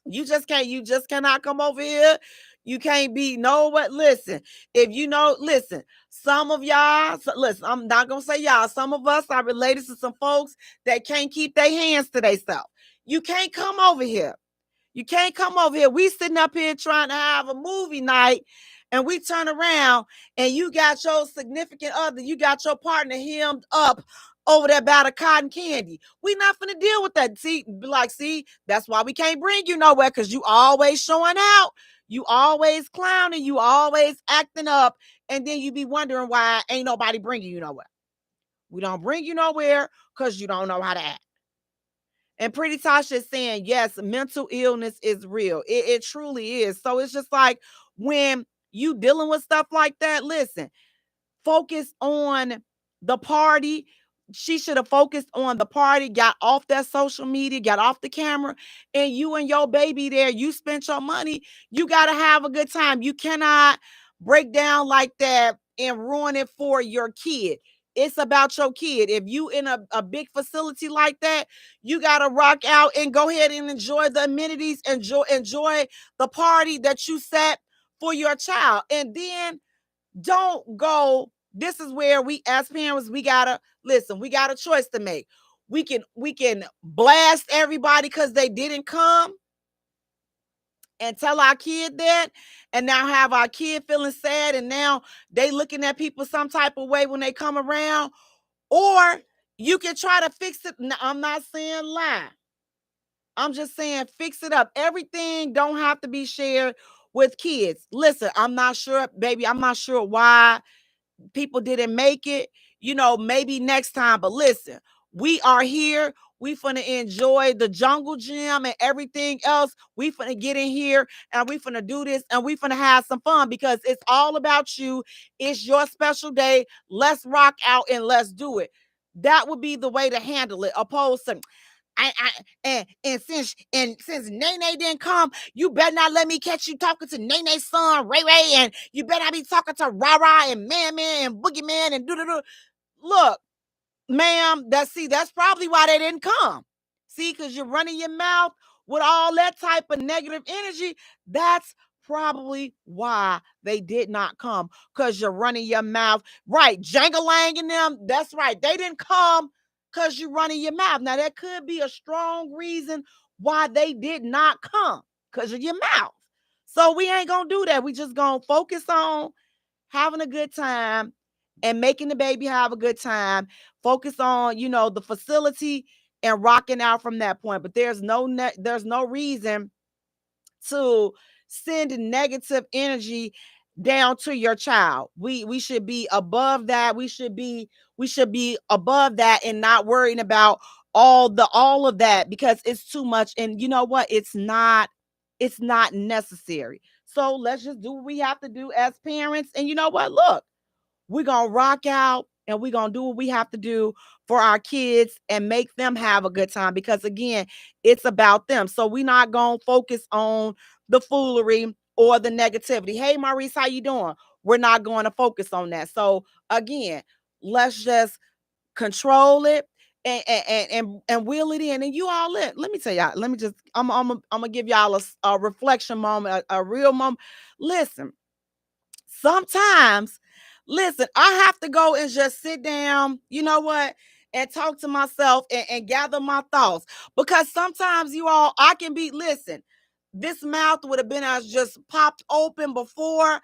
You just can't, you just cannot come over here. You can't be, no, what, listen, if you know, listen, some of y'all, listen, I'm not going to say y'all, some of us are related to some folks that can't keep their hands to themselves. You can't come over here. You can't come over here. We sitting up here trying to have a movie night and we turn around and you got your significant other, you got your partner hemmed up over there by the cotton candy. We not finna deal with that. See, that's why we can't bring you nowhere because you always showing out. You always clowning. You always acting up. And then you be wondering why ain't nobody bringing you nowhere. We don't bring you nowhere because you don't know how to act. And Pretty Tasha is saying, yes, mental illness is real. It truly is. So it's just like when you dealing with stuff like that, listen, focus on the party. She should have focused on the party, got off that social media, got off the camera, and you and your baby there, you spent your money. You got to have a good time. You cannot break down like that and ruin it for your kid. It's about your kid. If you in a big facility like that, you got to rock out and go ahead and enjoy the amenities, enjoy the party that you set for your child. And then don't go. This is where we as parents, we gotta listen, we got a choice to make. We can blast everybody because they didn't come and tell our kid that, and now have our kid feeling sad, and now they looking at people some type of way when they come around. Or you can try to fix it. Now, I'm not saying lie. I'm just saying fix it up. Everything don't have to be shared with kids. Listen, I'm not sure, baby. I'm not sure why people didn't make it, maybe next time. But listen, we are here. We finna enjoy the jungle gym and everything else. We finna get in here and we finna do this and we finna have some fun because it's all about you. It's your special day. Let's rock out and let's do it. That would be the way to handle it, opposed to and since Nene didn't come, you better not let me catch you talking to Nene's son Ray Ray, and you better not be talking to Rara and Man Man and Boogeyman and do. Look, ma'am, that's probably why they didn't come. See, because you're running your mouth with all that type of negative energy. That's probably why they did not come, because you're running your mouth. Right, Jangalang and them, that's right. They didn't come because you're running your mouth. Now, that could be a strong reason why they did not come, because of your mouth. So we ain't going to do that. We just going to focus on having a good time and making the baby have a good time. Focus on, the facility and rocking out from that point. But there's no reason to send negative energy down to your child. We should be above that. We should be above that and not worrying about all of that, because it's too much. And you know what? It's not necessary. So let's just do what we have to do as parents. And you know what? Look, we're going to rock out and we're going to do what we have to do for our kids and make them have a good time, because again, it's about them. So we're not going to focus on the foolery or the negativity. Hey, Maurice, how you doing? We're not going to focus on that. So again, let's just control it and wheel it in. And you all let me tell y'all, I'm gonna give y'all a reflection moment, a real moment. Listen, sometimes, listen, I have to go and just sit down, you know what, and talk to myself and gather my thoughts. Because sometimes, you all, I can be, listen, this mouth would have been as just popped open before.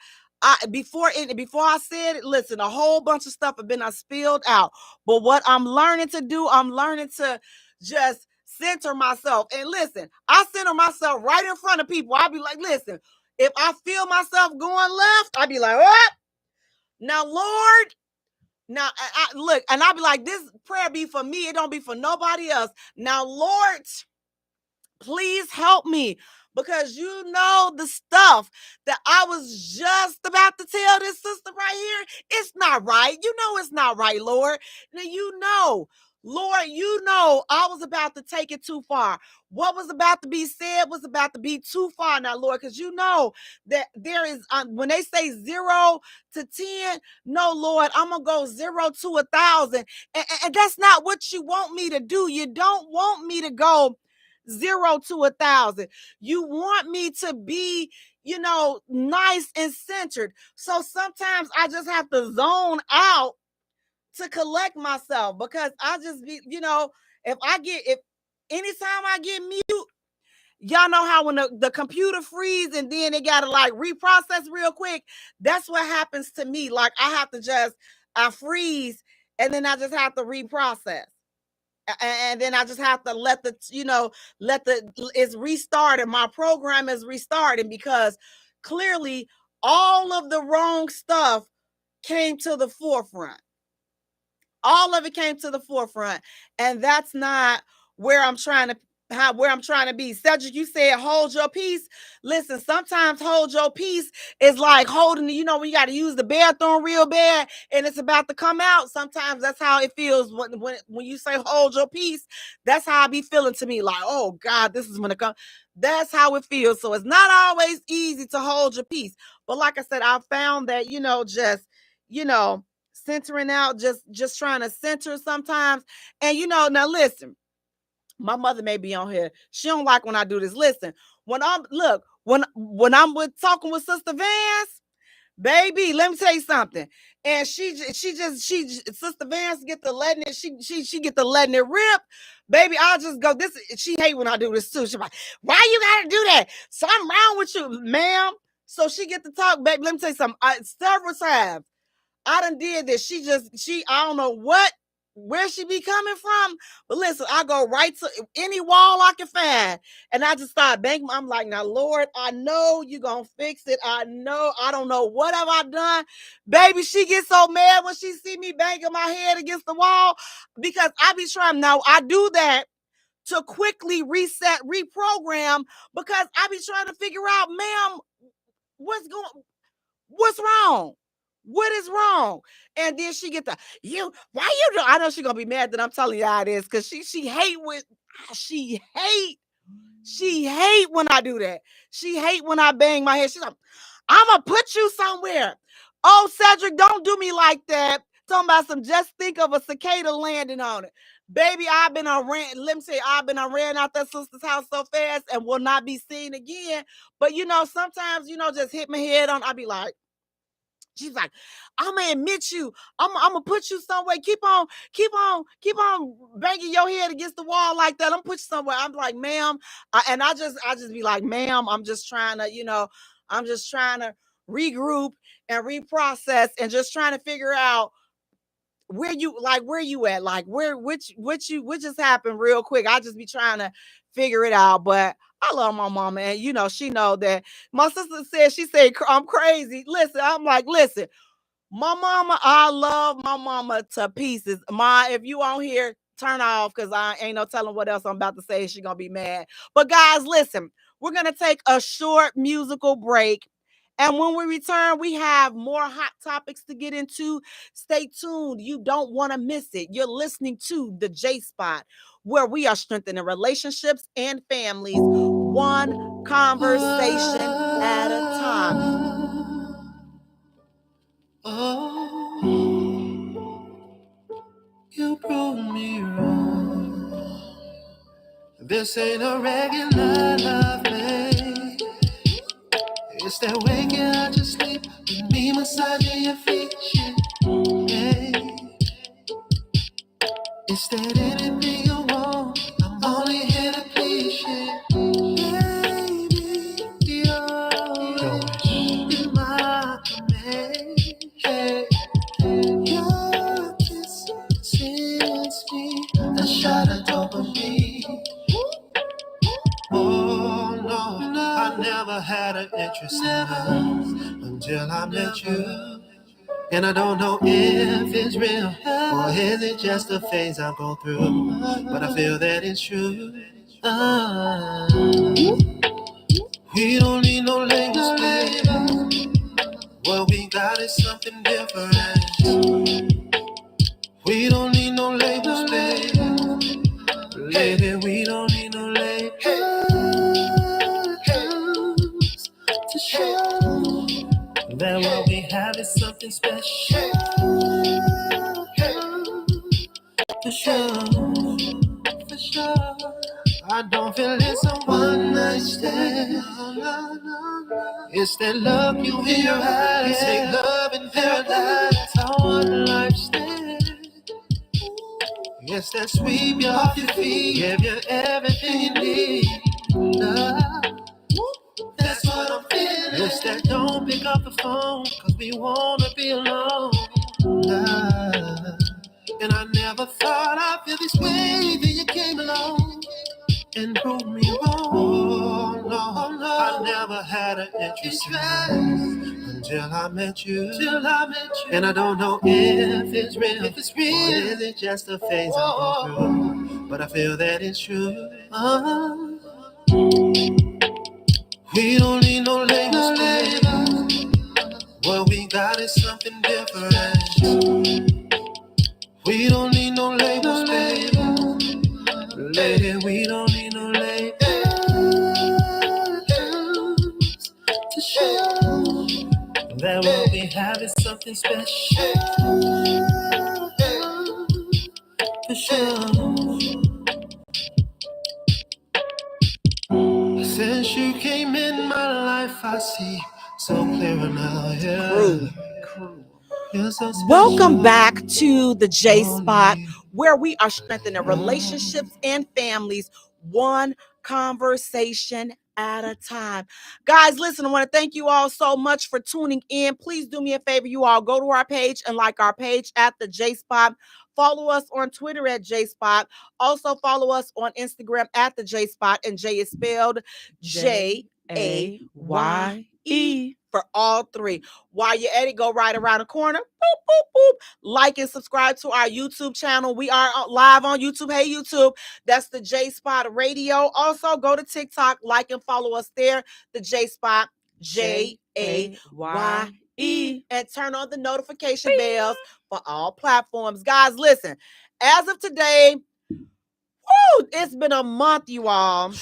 Before I said it, listen, a whole bunch of stuff have been spilled out. But what I'm learning to do, I'm learning to just center myself. And listen, I center myself right in front of people. I'll be like, listen, if I feel myself going left, I'll be like, what? Now, Lord, now I look, and I'll be like, this prayer be for me. It don't be for nobody else. Now, Lord, please help me, because you know the stuff that I was just about to tell this sister right here. It's not right. You know it's not right, Lord. Now you know, Lord, you know I was about to take it too far. What was about to be said was about to be too far now, Lord, because you know that there is, when they say 0 to 10, no, Lord, I'm going to go 0 to 1,000. And that's not what you want me to do. You don't want me to go 0 to 1,000. You want me to be, nice and centered. So sometimes I just have to zone out to collect myself, because I just be, if anytime I get mute, y'all know how when the computer freeze and then it got to like reprocess real quick. That's what happens to me. Like I freeze, and then I just have to reprocess. And then I just have to it's restarted. My program is restarting, because clearly all of the wrong stuff came to the forefront. All of it came to the forefront. And that's not where I'm trying to be. Cedric, you said hold your peace. Listen, sometimes hold your peace is like holding, when you got to use the bathroom real bad and it's about to come out. Sometimes that's how it feels when you say hold your peace. That's how I be feeling to me, like, oh God, this is gonna come. That's how it feels. So it's not always easy to hold your peace. But like I said, I found that, centering out, just trying to center sometimes. And now listen, my mother may be on here. She don't like when I do this. Listen, when I'm talking with Sister Vance, baby, let me tell you something. And Sister Vance get to letting it, she get to letting it rip. Baby, I'll just go. She hate when I do this too. She's like, why you gotta do that? Something wrong with you, ma'am. So she get to talk, baby. Let me tell you something. Several times I done did this. I don't know where she be coming from, but listen, I go right to any wall I can find, and I just start banging. I'm like, now, Lord, I know you gonna fix it. I don't know what have I done. Baby, she gets so mad when she see me banging my head against the wall, because I be trying. Now, I do that to quickly reset, reprogram, because I be trying to figure out, ma'am, what's wrong? What is wrong? And then she get why you do? I know she gonna be mad that I'm telling y'all this, because she hate when I do that. She hate when I bang my head. She's like, I'm gonna put you somewhere. Oh, Cedric, don't do me like that. Talking about just think of a cicada landing on it. Baby, I've been on ran out that sister's house so fast and will not be seen again. But sometimes, just hit my head on, I'll be like, she's like, I'm gonna admit you. I'm gonna put you somewhere. Keep on banging your head against the wall like that. I'm gonna put you somewhere. I'm like, ma'am, I just be like, ma'am, I'm just trying to regroup and reprocess, and just trying to figure out where you at, like which just happened real quick. I just be trying to figure it out. But I love my mama, and she know that. My sister said I'm crazy. Listen, I'm like, listen, my mama, I love my mama to pieces. If you on here, turn off, because I ain't no telling what else I'm about to say. She gonna be mad. But guys, listen, we're gonna take a short musical break. And when we return, we have more hot topics to get into. Stay tuned. You don't want to miss it. You're listening to the J Spot, where we are strengthening relationships and families, one conversation at a time. Oh, you prove me wrong. This ain't a regular love, babe. It's that waking out your sleep with me massaging your feet, yeah. It's that anything you want, I'm only here to please you, baby. You're my command, yeah. Your kiss sends me a shot of dopamine. interest in love until I met you. And I don't know if it's real or is it just a phase I go through, but I feel that it's true. We don't need no labels, baby. What we got is something different. We don't need no labels, baby. Lady, we don't need no labels to show that what we have is something special. For sure, for sure. I don't feel it's a one night stand. It's that look you in your eyes. Take love in paradise. I want a life stand. Yes, that sweep you off your feet. Give you everything you need. Love. That's what I'm feeling. Yes, that don't pick up the phone, cause we wanna be alone. Love. And I never thought I'd feel this way till you came along and proved me wrong. Oh, no, I never had an interest in love until I met you. And I don't know if it's real, or is it just a phase I go through, but I feel that it's true. We don't need no labels, baby. What we got is something different. We don't need no labels, baby. Lady, we don't need no labels to show that what we have is something special. For sure. Since you came in my life, I see so clearer now. Yeah. Crew. So Welcome back to the J Spot, where we are strengthening relationships and families one conversation at a time. Guys, listen, I want to thank you all so much for tuning in. Please do me a favor, you all go to our page and like our page at the J Spot. Follow us on Twitter at J Spot. Also follow us on Instagram at the J Spot, and Jay is spelled Jaye for all three. While you're at it, go right around the corner. Boop, boop, boop. Like and subscribe to our YouTube channel. We are live on YouTube. Hey, YouTube. That's the J Spot Radio. Also, go to TikTok, like and follow us there. The J Spot, Jaye. And turn on the notification bells for all platforms. Guys, listen. As of today, it's been a month, you all.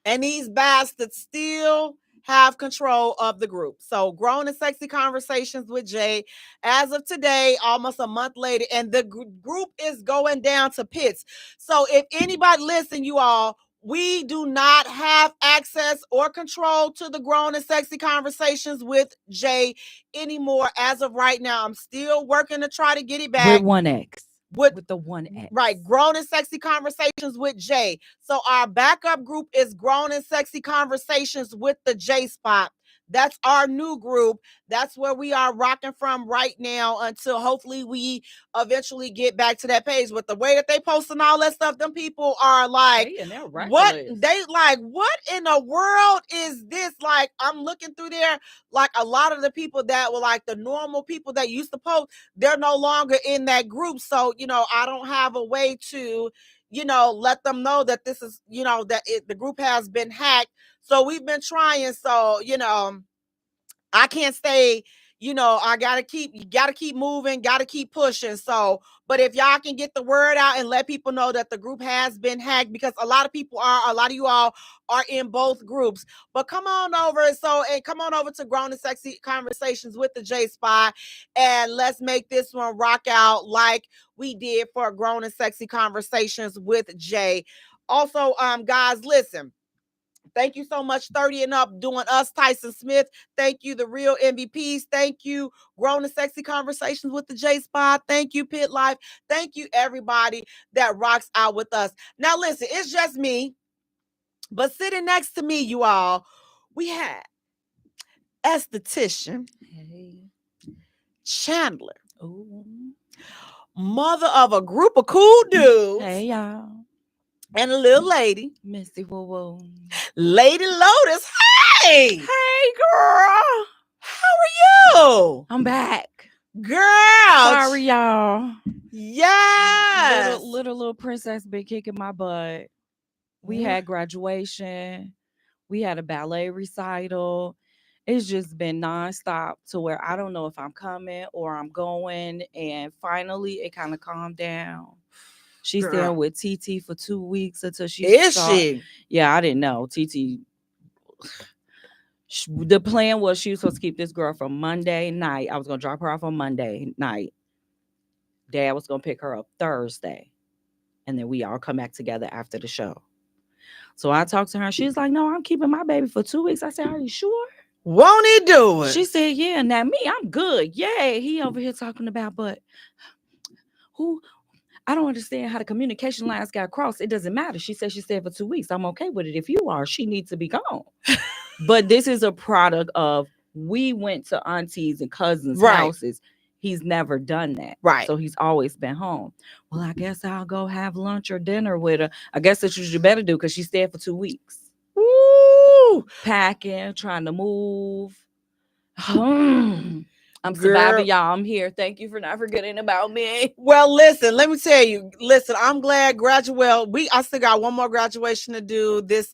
And these bastards still have control of the group. So Grown and Sexy Conversations with Jay, as of today, almost a month later, and the group is going down to pits. So if anybody listen, you all, we do not have access or control to the Grown and Sexy Conversations with Jay anymore. As of right now, I'm still working to try to get it back. With 1X. With the 1X. Right. Grown and Sexy Conversations with Jay. So our backup group is Grown and Sexy Conversations with the J Spot. That's our new group. That's where we are rocking from right now until hopefully we eventually get back to that page. With the way that they posting all that stuff, them people are like, what in the world is this? Like, I'm looking through there, like a lot of the people that were like the normal people that used to post, they're no longer in that group. So, I don't have a way to, let them know that this is, that the group has been hacked. So we've been trying. So, I can't stay, I gotta keep moving, gotta keep pushing. So, but if y'all can get the word out and let people know that the group has been hacked, because a lot of you all are in both groups. But come on over. And come on over to Grown and Sexy Conversations with the J Spot, and let's make this one rock out like we did for Grown and Sexy Conversations with Jay. Also, guys, listen. Thank you so much, 30 and Up, doing us, Tyson Smith. Thank you, the real MVPs. Thank you, Grown and Sexy Conversations with the J Spot. Thank you, Pit Life. Thank you, everybody that rocks out with us. Now, listen, it's just me, but sitting next to me, you all, we had esthetician Chandler, mother of a group of cool dudes. Hey, y'all. And a little lady. Missy Woo Woo. Lady Lotus. Hey, girl. how are you? I'm back. Girl. Sorry, y'all. Yes. Little princess been kicking my butt. We had graduation. We had a ballet recital. It's just been nonstop to where I don't know if I'm coming or I'm going. And finally, it kind of calmed down. She's staying with TT for 2 weeks until she she? Yeah, I didn't know. TT. The plan was she was supposed to keep this girl from Monday night. I was going to drop her off on Monday night. Dad was going to pick her up Thursday. And then we all come back together after the show. So I talked to her. She's like, no, I'm keeping my baby for 2 weeks. I said, are you sure? Won't he do it? She said, yeah. Now me, I'm good. Yay. He over here talking about, but who? I don't understand how the communication lines got crossed. It doesn't matter. She said for 2 weeks. I'm okay with it. If you are, she needs to be gone. But this is a product of we went to aunties and cousins' houses. He's never done that. Right. So he's always been home. Well, I guess I'll go have lunch or dinner with her. I guess that's what you better do because she stayed for 2 weeks. Woo! Packing, trying to move. I'm surviving, y'all. I'm here. Thank you for not forgetting about me. Well, listen, let me tell you. Listen, I'm glad I still got one more graduation to do this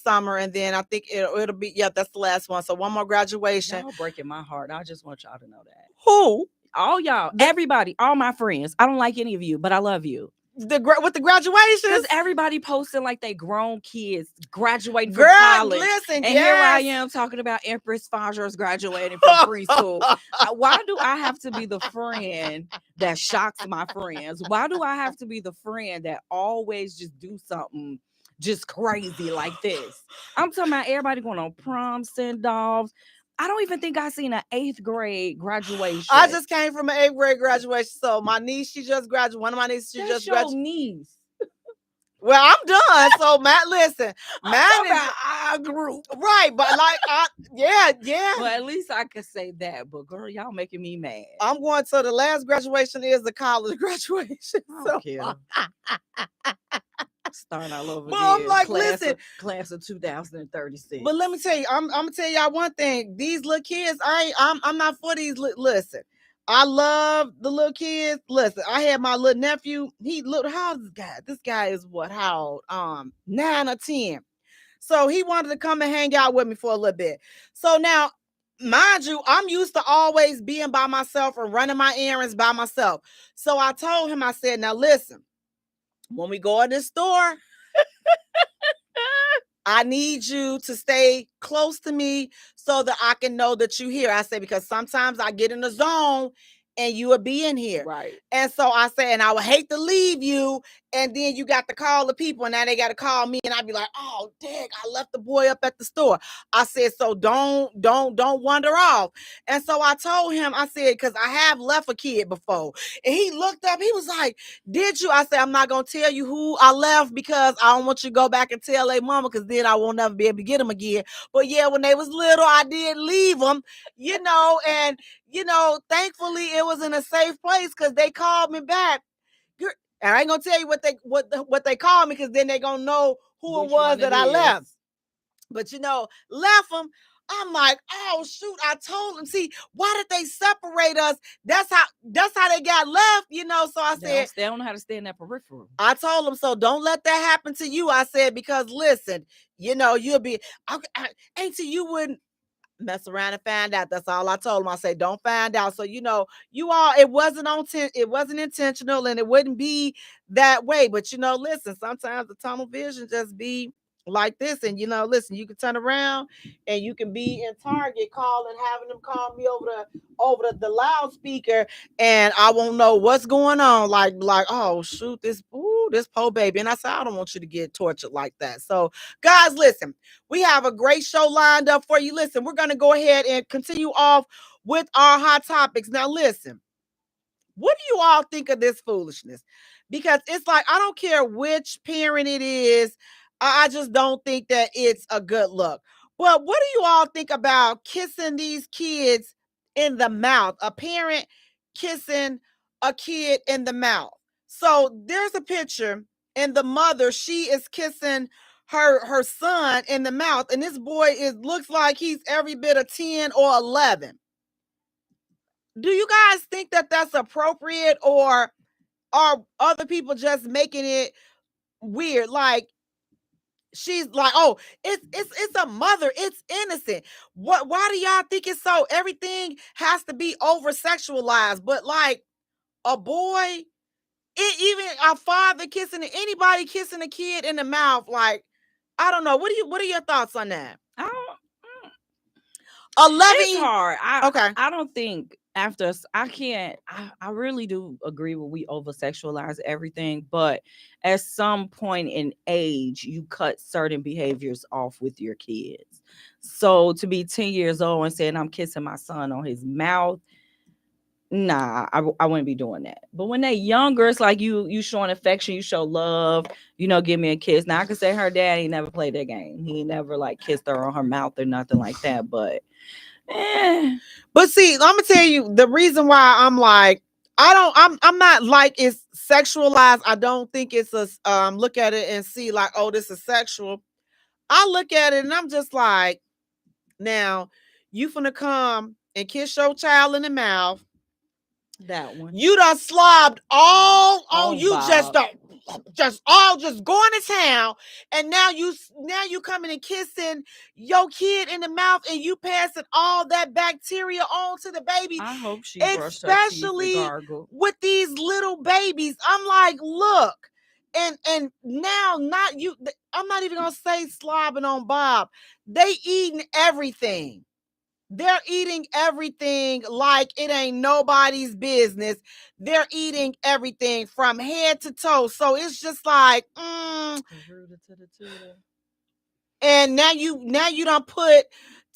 summer, and then I think it'll be that's the last one. So one more graduation. Y'all breaking my heart. I just want y'all to know that. Who? All y'all, everybody, all my friends. I don't like any of you, but I love you. With the graduations, because everybody posting like they grown kids graduating from college. Listen, here I am talking about Empress Fajar's graduating from preschool. Why do I have to be the friend that shocks my friends? Why do I have to be the friend that always just do something just crazy like this? I'm talking about everybody going on prom, send-offs. I don't even think I seen an 8th grade graduation. I just came from an 8th grade graduation. So my niece, she just graduated. One of my nieces, she just graduated. Niece. Well, I'm done. So Matt, listen, Matt is our group, right? But like, yeah. Well, at least I could say that. But girl, y'all making me mad. I'm going to the last graduation is the college graduation. I don't care. Starting all over again. I'm like, listen, class of 2036. But let me tell you, I'm gonna tell y'all one thing. These little kids, I'm not for these. Listen, I love the little kids. Listen, I had my little nephew. How old is this guy? This guy is what? How old? 9 or 10. So he wanted to come and hang out with me for a little bit. So now, mind you, I'm used to always being by myself and running my errands by myself. So I told him, I said, now listen, when we go in this store, I need you to stay close to me so that I can know that you're here. I say, because sometimes I get in the zone and you will be in here. Right. And so I say, and I would hate to leave you. And then you got to call the people, and now they got to call me, and I'd be like, oh, dang, I left the boy up at the store. I said, so don't wander off. And so I told him, I said, because I have left a kid before. And he looked up, he was like, did you? I said, I'm not going to tell you who I left because I don't want you to go back and tell their mama, because then I won't never be able to get them again. But yeah, when they was little, I did leave them, and, thankfully it was in a safe place because they called me back. And I ain't gonna tell you what they called me, because then they gonna know who it was that I left. But left them. I'm like, oh shoot! I told them. See, why did they separate us? That's how they got left. So I said they don't know how to stay in that peripheral. I told them, so don't let that happen to you. I said, because listen, you'll be. Ain't you wouldn't mess around and find out. That's all I told him. I said, don't find out. So, you all, it wasn't intentional, and it wouldn't be that way. But, listen, sometimes the tunnel vision just be like this. And, listen, you can turn around and you can be in Target having them call me over the loudspeaker, and I won't know what's going on. Like, oh, shoot, this poor baby. And I said, I don't want you to get tortured like that. So, guys, listen, we have a great show lined up for you. Listen, we're going to go ahead and continue off with our hot topics. Now, listen, what do you all think of this foolishness? Because it's like, I don't care which parent it is. I just don't think that it's a good look. But what do you all think about kissing these kids in the mouth? A parent kissing a kid in the mouth. So there's a picture, and the mother, she is kissing her son in the mouth, and this boy looks like he's every bit of 10 or 11. Do you guys think that that's appropriate, or are other people just making it weird? Like, she's like, oh, it's a mother, it's innocent. Why do y'all think it's so everything has to be over sexualized? But like a boy, even a father kissing anybody kissing a kid in the mouth, like, I don't know. What are your thoughts on that? I don't, 11. it's hard. Okay. I don't think after I can't. I really do agree with we over sexualize everything, but at some point in age, you cut certain behaviors off with your kids. So to be 10 years old and saying I'm kissing my son on his mouth, nah, I wouldn't be doing that. But when they're younger, it's like you showing affection, you show love, give me a kiss. Now I can say her daddy never played that game. He never like kissed her on her mouth or nothing like that. But But see, I'm gonna tell you the reason why I'm like, I'm not like it's sexualized. I don't think it's a look at it and see like, oh, this is sexual. I look at it and I'm just like, now you finna come and kiss your child in the mouth. that one. You done slobbed all on you, Bob. just going to town, and now you coming and kissing your kid in the mouth, and you passing all that bacteria on to the baby. I hope she brushed her teeth Especially and gargled. with these little babies. I'm like, look, and now not you. I'm not even gonna say slobbing on Bob. They eating everything. They're eating everything like it ain't nobody's business. They're eating everything from head to toe. So it's just like, and now you don't put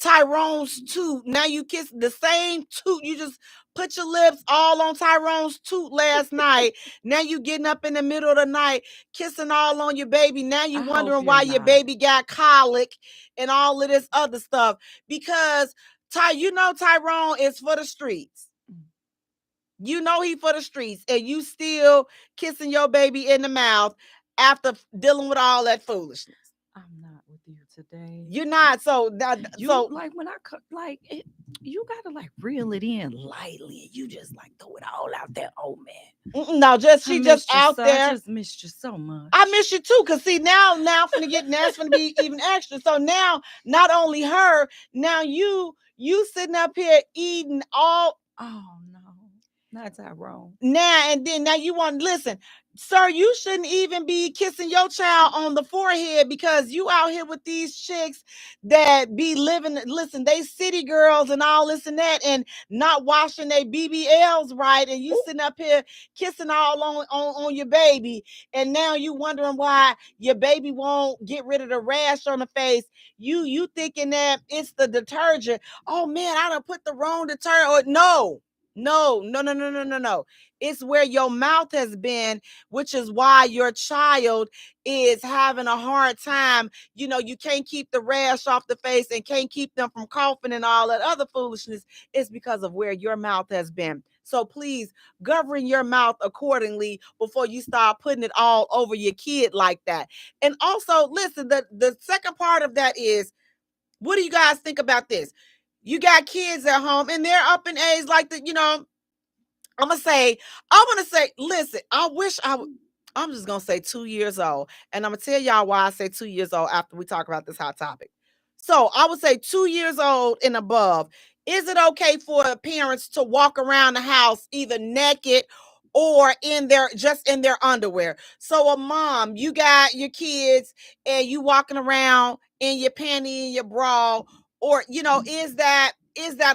Tyrone's tooth. Now you kiss the same tooth. You just put your lips all on Tyrone's tooth last night. Now you getting up in the middle of the night, kissing all on your baby. Now you wondering why your baby got colic and all of this other stuff. Because Tyrone is for the streets. He for the streets, and you still kissing your baby in the mouth after dealing with all that foolishness. I'm not with you today. You're not. So like when I like it, you gotta like reel it in lightly, and you just like throw it all out there. Oh man, no, she just out there. I just missed you so much. I miss you too, cause see now it's gonna be even extra. So now not only her, now you sitting up here eating all. Oh no, not Tyrone. Now you want to listen. Sir, you shouldn't even be kissing your child on the forehead, because you out here with these chicks that be living, listen, they city girls and all this and that, and not washing their BBLs right, and you sitting up here kissing all on your baby, and now you wondering why your baby won't get rid of the rash on the face. You thinking that it's the detergent. Oh man, I done put the wrong detergent. No. It's where your mouth has been, which is why your child is having a hard time. You can't keep the rash off the face and can't keep them from coughing and all that other foolishness. It's because of where your mouth has been. So please govern your mouth accordingly before you start putting it all over your kid like that. And also, listen, the second part of that is, what do you guys think about this? You got kids at home and they're up in age like the, I want to say, listen, I'm just going to say 2 years old. And I'm going to tell y'all why I say 2 years old after we talk about this hot topic. So I would say 2 years old and above. Is it okay for parents to walk around the house either naked or in their underwear? So a mom, you got your kids and you walking around in your panty and your bra, or is that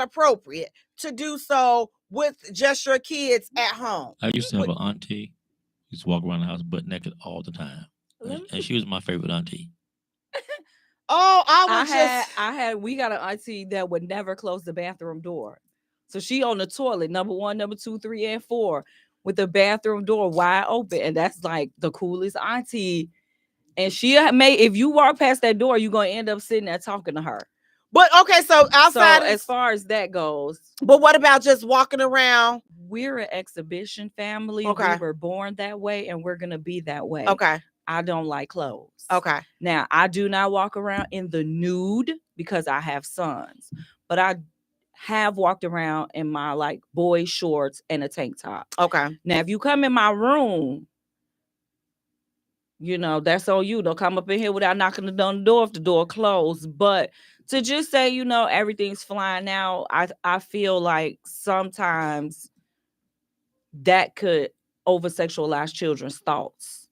appropriate to do so with just your kids at home? I used to have an auntie who used to walk around the house butt naked all the time, and she was my favorite auntie. Oh, we got an auntie that would never close the bathroom door. So she on the toilet, number 1, number 2, 3, and 4, with the bathroom door wide open. And that's like the coolest auntie. And if you walk past that door, you're going to end up sitting there talking to her. But okay, so outside, as far as that goes. But what about just walking around? We're an exhibition family. Okay. We were born that way and we're going to be that way. Okay. I don't like clothes. Okay. Now, I do not walk around in the nude because I have sons, but I have walked around in my like boy shorts and a tank top. Okay. Now, if you come in my room, you know, that's on you. Don't come up in here without knocking on the door if the door closed. But to just say, you know, everything's flying out, I feel like sometimes that could over sexualize children's thoughts.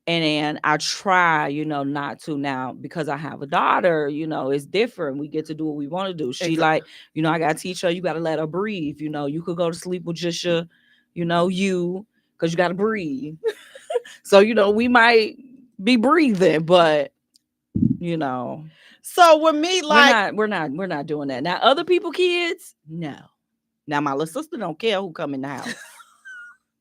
And then I try, you know, not to now because I have a daughter, you know, it's different. We get to do what we want to do. She like, you know, I got to teach her, you got to let her breathe. You know, you could go to sleep with just your, you know, because you got to breathe. So, you know, we might be breathing, but, you know. So with me, like, we're not doing that. Now, other people, kids, no. Now, my little sister don't care who come in the house.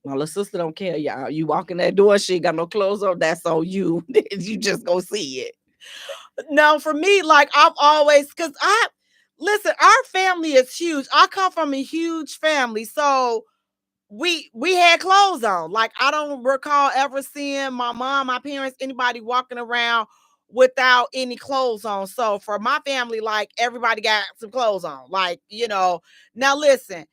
My little sister don't care, y'all. You walk in that door, she ain't got no clothes on. That's on you. You just go see it. No, for me, like I've always, listen, our family is huge. I come from a huge family, so we had clothes on. Like I don't recall ever seeing my mom, my parents, anybody walking around without any clothes on. So for my family, like everybody got some clothes on. Like, you know, now listen,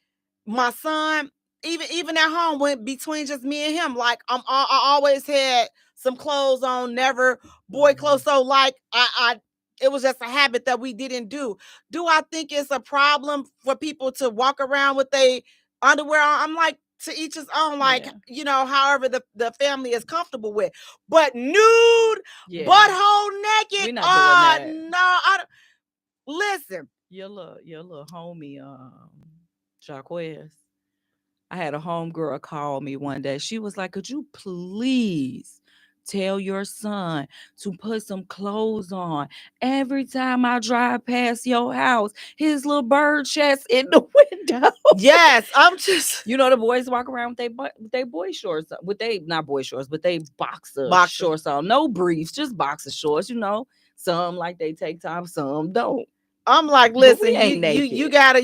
my son, even at home, when between just me and him, like I always had some clothes on, never boy clothes. So like I it was just a habit that we didn't do. Do I think it's a problem for people to walk around with their underwear on? I'm like, to each his own, like, you know, however the family is comfortable with. But nude, butthole naked, we not doing that. No, I don't. Listen, your little homie, Jaquez. I had a homegirl call me one day. She was like, could you please tell your son to put some clothes on? Every time I drive past your house, his little bird chest in the window. Yes, I'm just, you know, the boys walk around with they boy shorts, with they not boy shorts, but they boxer shorts on. No briefs, just boxer shorts, you know. Some like they take time, some don't. I'm like, listen, you gotta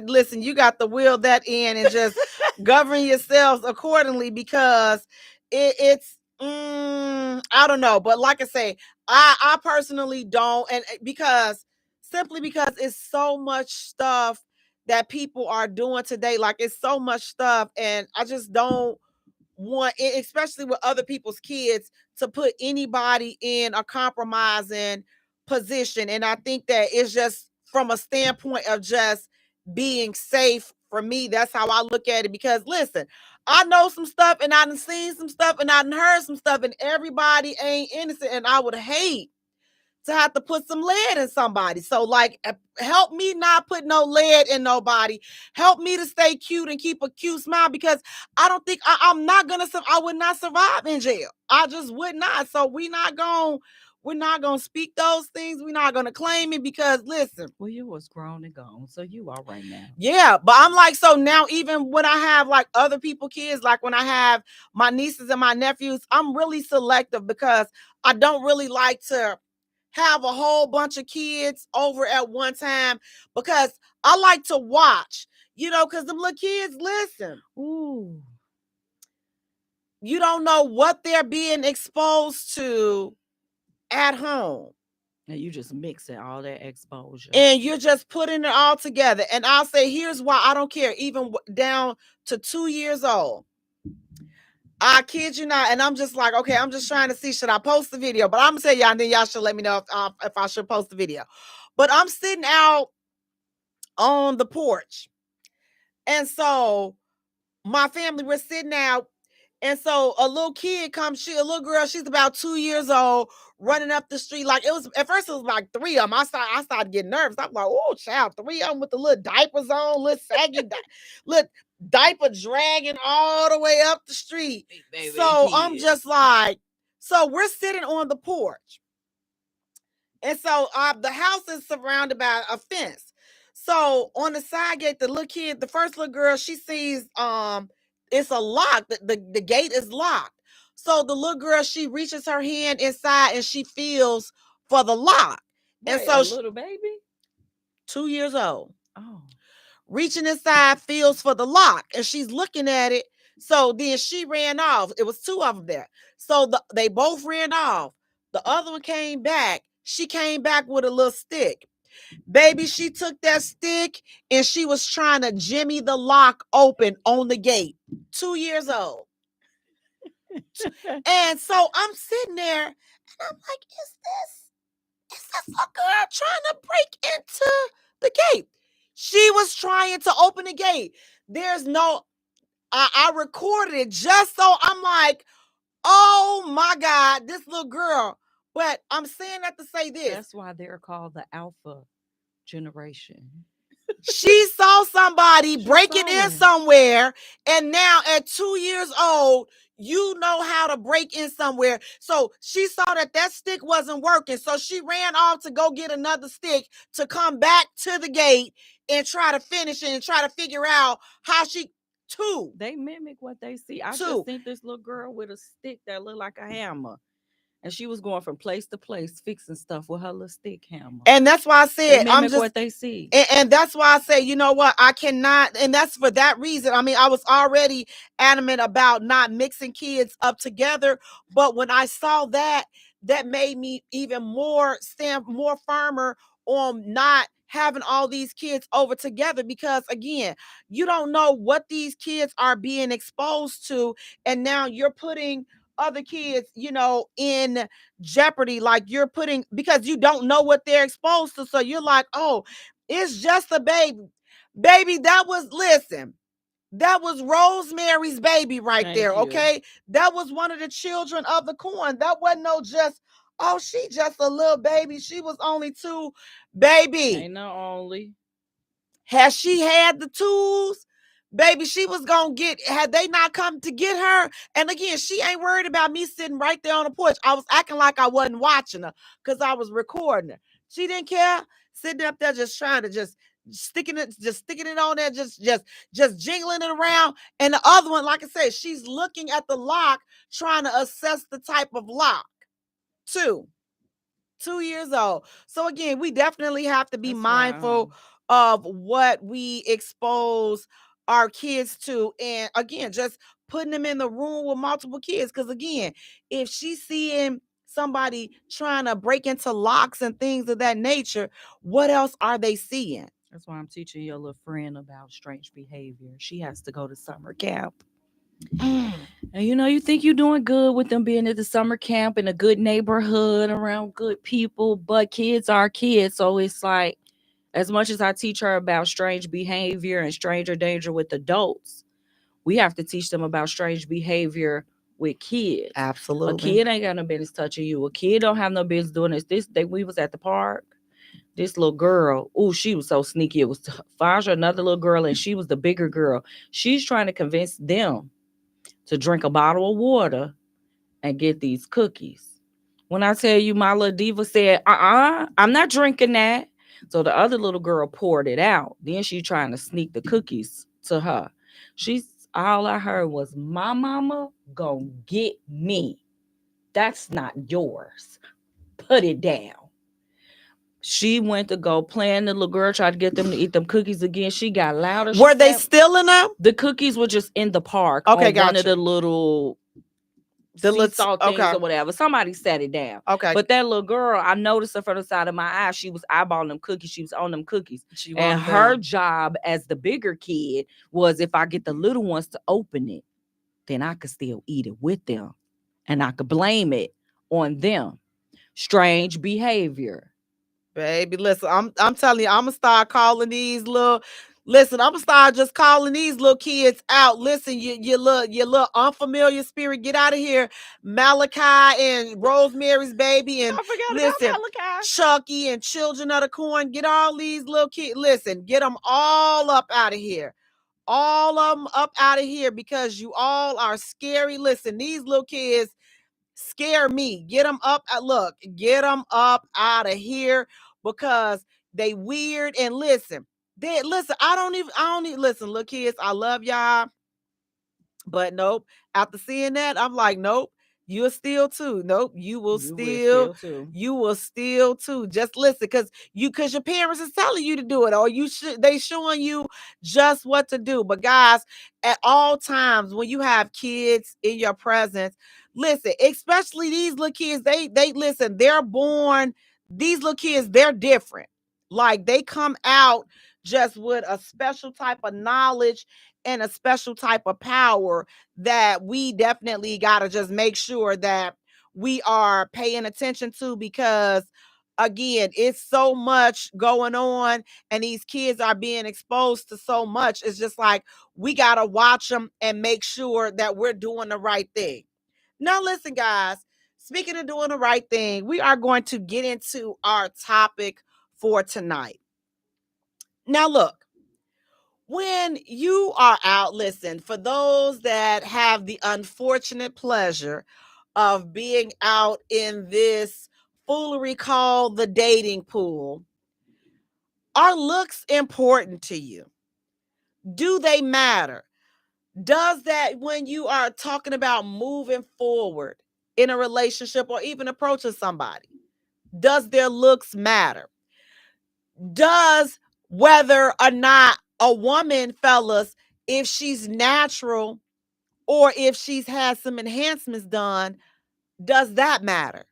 listen, you got to wheel that in and just govern yourselves accordingly, because it's I don't know. But like I say, I personally don't, and simply because it's so much stuff that people are doing today. Like it's so much stuff, and I just don't want, especially with other people's kids, to put anybody in a compromising position. And I think that it's just from a standpoint of just being safe. For me, that's how I look at it. Because listen, I know some stuff, and I done seen some stuff, and I done heard some stuff, and everybody ain't innocent. And I would hate to have to put some lead in somebody. So like, help me not put no lead in nobody. Help me to stay cute and keep a cute smile, because I don't think I'm not gonna. I would not survive in jail. I just would not. So we're not gonna speak those things. We're not gonna claim it, because listen. Well, you was grown and gone, so you all right now. Yeah, but I'm like, so now even when I have like other people kids, like when I have my nieces and my nephews, I'm really selective, because I don't really like to have a whole bunch of kids over at one time, because I like to watch, you know, because them little kids, listen, ooh, you don't know what they're being exposed to at home. And you just mixing all that exposure. And you're just putting it all together. And I'll say, here's why I don't care, even down to 2 years old. I kid you not. And I'm just like, okay, I'm just trying to see, should I post the video? But I'm going to tell y'all, and then y'all should let me know if I should post the video. But I'm sitting out on the porch. And so my family, we're sitting out. And so a little kid comes, a little girl, she's about 2 years old, running up the street. Like it was, at first it was like 3 of them. I started getting nervous. I'm like, oh, child, 3 of them with the little diapers on, little saggy, little diaper dragging all the way up the street. Baby, so I'm just like, so we're sitting on the porch. And so the house is surrounded by a fence. So on the side gate, the little kid, the first little girl, she sees it's a lock. The gate is locked. So the little girl, she reaches her hand inside and she feels for the lock. Wait, and so a little baby, 2 years old. Oh, reaching inside, feels for the lock, and she's looking at it. So then she ran off. It was two of them there. So they both ran off. The other one came back. She came back with a little stick. Baby, she took that stick and she was trying to jimmy the lock open on the gate. 2 years old. And so I'm sitting there and I'm like, is this a girl trying to break into the gate? She was trying to open the gate. There's no, I recorded it just so I'm like, oh my God, this little girl. But I'm saying that to say this. That's why they're called the alpha generation. She saw somebody breaking in somewhere, and now at 2 years old, you know how to break in somewhere. So she saw that stick wasn't working. So she ran off to go get another stick to come back to the gate and try to finish it and try to figure out how she. Two. They mimic what they see. I just seen this little girl with a stick that looked like a hammer. And she was going from place to place fixing stuff with her little stick hammer. And that's why I said, I'm just what they see. And that's why I say, you know what, I cannot. And that's for that reason. I mean, I was already adamant about not mixing kids up together. But when I saw that made me even more firmer on not having all these kids over together, because again, you don't know what these kids are being exposed to. And now you're putting other kids, in jeopardy, like you're putting, because you don't know what they're exposed to. So you're like, oh, it's just a baby. That was Rosemary's baby right there. Okay. That was one of the children of the corn. That wasn't no just, oh, she just a little baby. She was only 2, baby. Ain't no only. Has she had the tools? Baby, she was going to had they not come to get her. And again, she ain't worried about me sitting right there on the porch. I was acting like I wasn't watching her because I was recording her. She didn't care. Sitting up there just trying to sticking it on there, just jingling it around. And the other one, like I said, she's looking at the lock, trying to assess the type of lock. 2 years old. So again, we definitely have to be mindful of what we expose our kids to. And again, just putting them in the room with multiple kids. Because again, if she's seeing somebody trying to break into locks and things of that nature, what else are they seeing? That's why I'm teaching your little friend about strange behavior. She has to go to summer camp. And you think you're doing good with them being at the summer camp in a good neighborhood around good people, but kids are kids. So it's like, as much as I teach her about strange behavior and stranger danger with adults, we have to teach them about strange behavior with kids. Absolutely. A kid ain't got no business touching you. A kid don't have no business doing this. This day we was at the park. This little girl, she was so sneaky. It was Faja, another little girl, and she was the bigger girl. She's trying to convince them to drink a bottle of water and get these cookies. When I tell you, my little diva said, I'm not drinking that. So the other little girl poured it out. Then she trying to sneak the cookies to her. All I heard was, my mama gonna get me. That's not yours. Put it down. She went to go play, and the little girl tried to get them to eat them cookies again. She got louder. Were they stealing them? The cookies were just in the park. Okay, gotcha. One of the little seesaw things or whatever. Somebody sat it down. Okay. But that little girl, I noticed her from the side of my eye. She was eyeballing them cookies. She was on them cookies. And her job as the bigger kid was, if I get the little ones to open it, then I could still eat it with them. And I could blame it on them. Strange behavior. Baby, listen, I'm telling you, I'm gonna start calling these little. Listen, I'm gonna start just calling these little kids out. Listen, your little unfamiliar spirit, get out of here. Malachi and Rosemary's baby, and listen, Chucky and Children of the Corn. Get all these little kids. Listen, get them all up out of here. All of them up out of here, because you all are scary. Listen, these little kids scare me. Get them up. Get them up out of here, because they weird. And listen, I don't even listen. Look, kids, I love y'all, but nope. After seeing that, I'm like, nope. You'll steal too. Nope, you will You will steal. steal too. You will steal too. Just listen, because your parents is telling you to do it, or they showing you just what to do. But guys, at all times when you have kids in your presence, listen, especially these little kids, they listen, they're born, these little kids, they're different. Like they come out just with a special type of knowledge and a special type of power that we definitely got to just make sure that we are paying attention to, because again, it's so much going on and these kids are being exposed to so much. It's just like we got to watch them and make sure that we're doing the right thing. Now listen guys, speaking of doing the right thing, we are going to get into our topic for tonight. Now look, when you are out, listen, for those that have the unfortunate pleasure of being out in this foolery called the dating pool, are looks important to you? Do they matter? Does that, when you are talking about moving forward in a relationship or even approaching somebody, does their looks matter? Does whether or not a woman, fellas, if she's natural or if she's had some enhancements done, does that matter?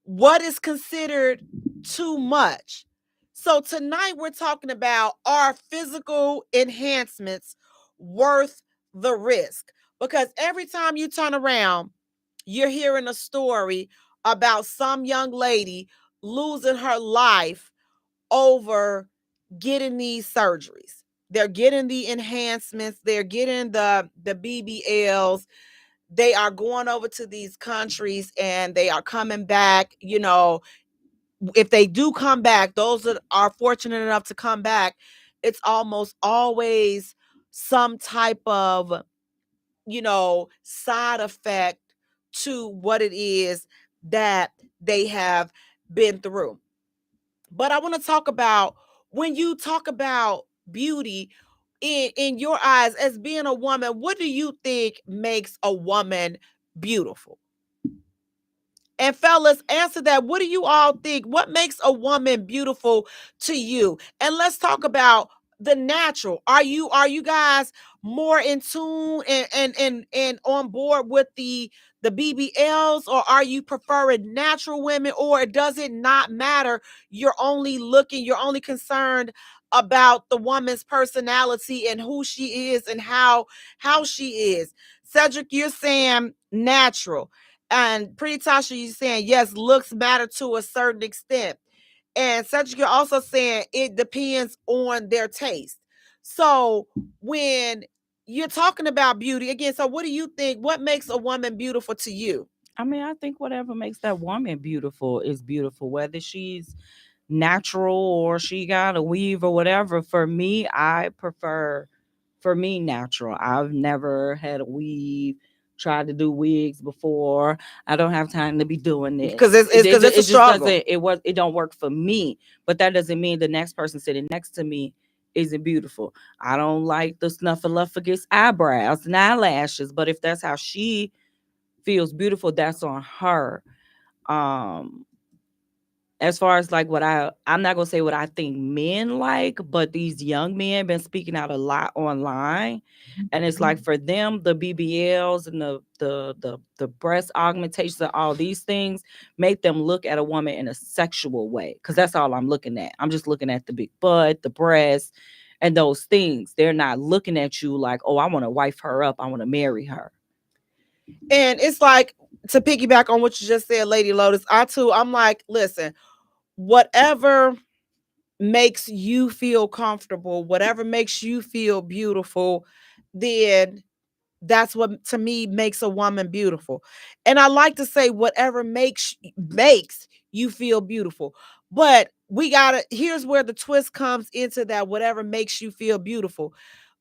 What is considered too much? So tonight we're talking about, are physical enhancements worth the risk? Because every time you turn around, you're hearing a story about some young lady losing her life over getting these surgeries. They're getting the enhancements, they're getting the BBLs. They are going over to these countries and they are coming back. You know, if they do come back, those that are fortunate enough to come back, it's almost always some type of, side effect to what it is that they have been through. But I want to talk about, when you talk about beauty in your eyes as being a woman, what do you think makes a woman beautiful? And fellas, answer that. What do you all think? What makes a woman beautiful to you? And let's talk about the natural. Are you guys more in tune and on board with the BBLs, or are you preferring natural women, or does it not matter? You're only concerned about the woman's personality and who she is and how she is. Cedric, you're saying natural. And Pretty Tasha, you saying yes, looks matter to a certain extent. And Cedric, you're also saying it depends on their taste. So when you're talking about beauty, again, so what do you think? What makes a woman beautiful to you? I mean, I think whatever makes that woman beautiful is beautiful, whether she's natural or she got a weave or whatever. For me, I prefer, natural. I've never had a weave, tried to do wigs before. I don't have time to be doing it Because it's a just struggle. doesn't, it don't work for me. But that doesn't mean the next person sitting next to me isn't beautiful. I don't like the snuffleupagus eyebrows and eyelashes, but if that's how she feels beautiful, that's on her. Um, as far as like I'm not gonna say what I think men like, but these young men been speaking out a lot online, and it's like for them the BBLs and the breast augmentations and all these things make them look at a woman in a sexual way, because that's all I'm looking at. I'm just looking at the big butt, the breast, and those things. They're not looking at you like, oh, I want to wife her up, I want to marry her. And it's like, to piggyback on what you just said, Lady Lotus, I'm like, listen, whatever makes you feel comfortable, whatever makes you feel beautiful, then that's what to me makes a woman beautiful. And I like to say whatever makes you feel beautiful. But here's where the twist comes into that: whatever makes you feel beautiful.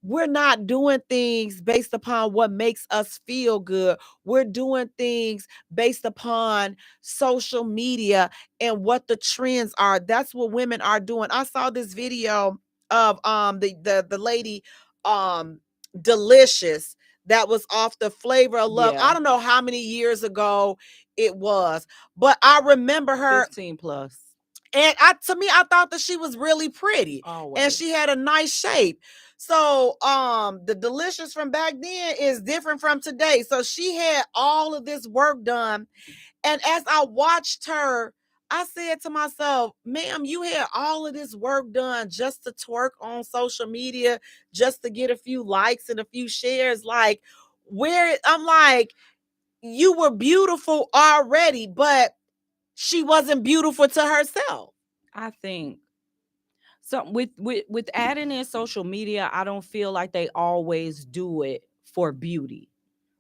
We're not doing things based upon what makes us feel good. We're doing things based upon social media and what the trends are. That's what women are doing. I saw this video of the lady Delicious, that was off the Flavor of Love. Yeah. I don't know how many years ago it was, but I remember her. 15 plus. And to me, I thought that she was really pretty. Always. And she had a nice shape. So the Delicious from back then is different from today. So she had all of this work done. And as I watched her, I said to myself, ma'am, you had all of this work done just to twerk on social media, just to get a few likes and a few shares. Like, I'm like, you were beautiful already, but she wasn't beautiful to herself. I think so with adding in social media, I don't feel like they always do it for beauty.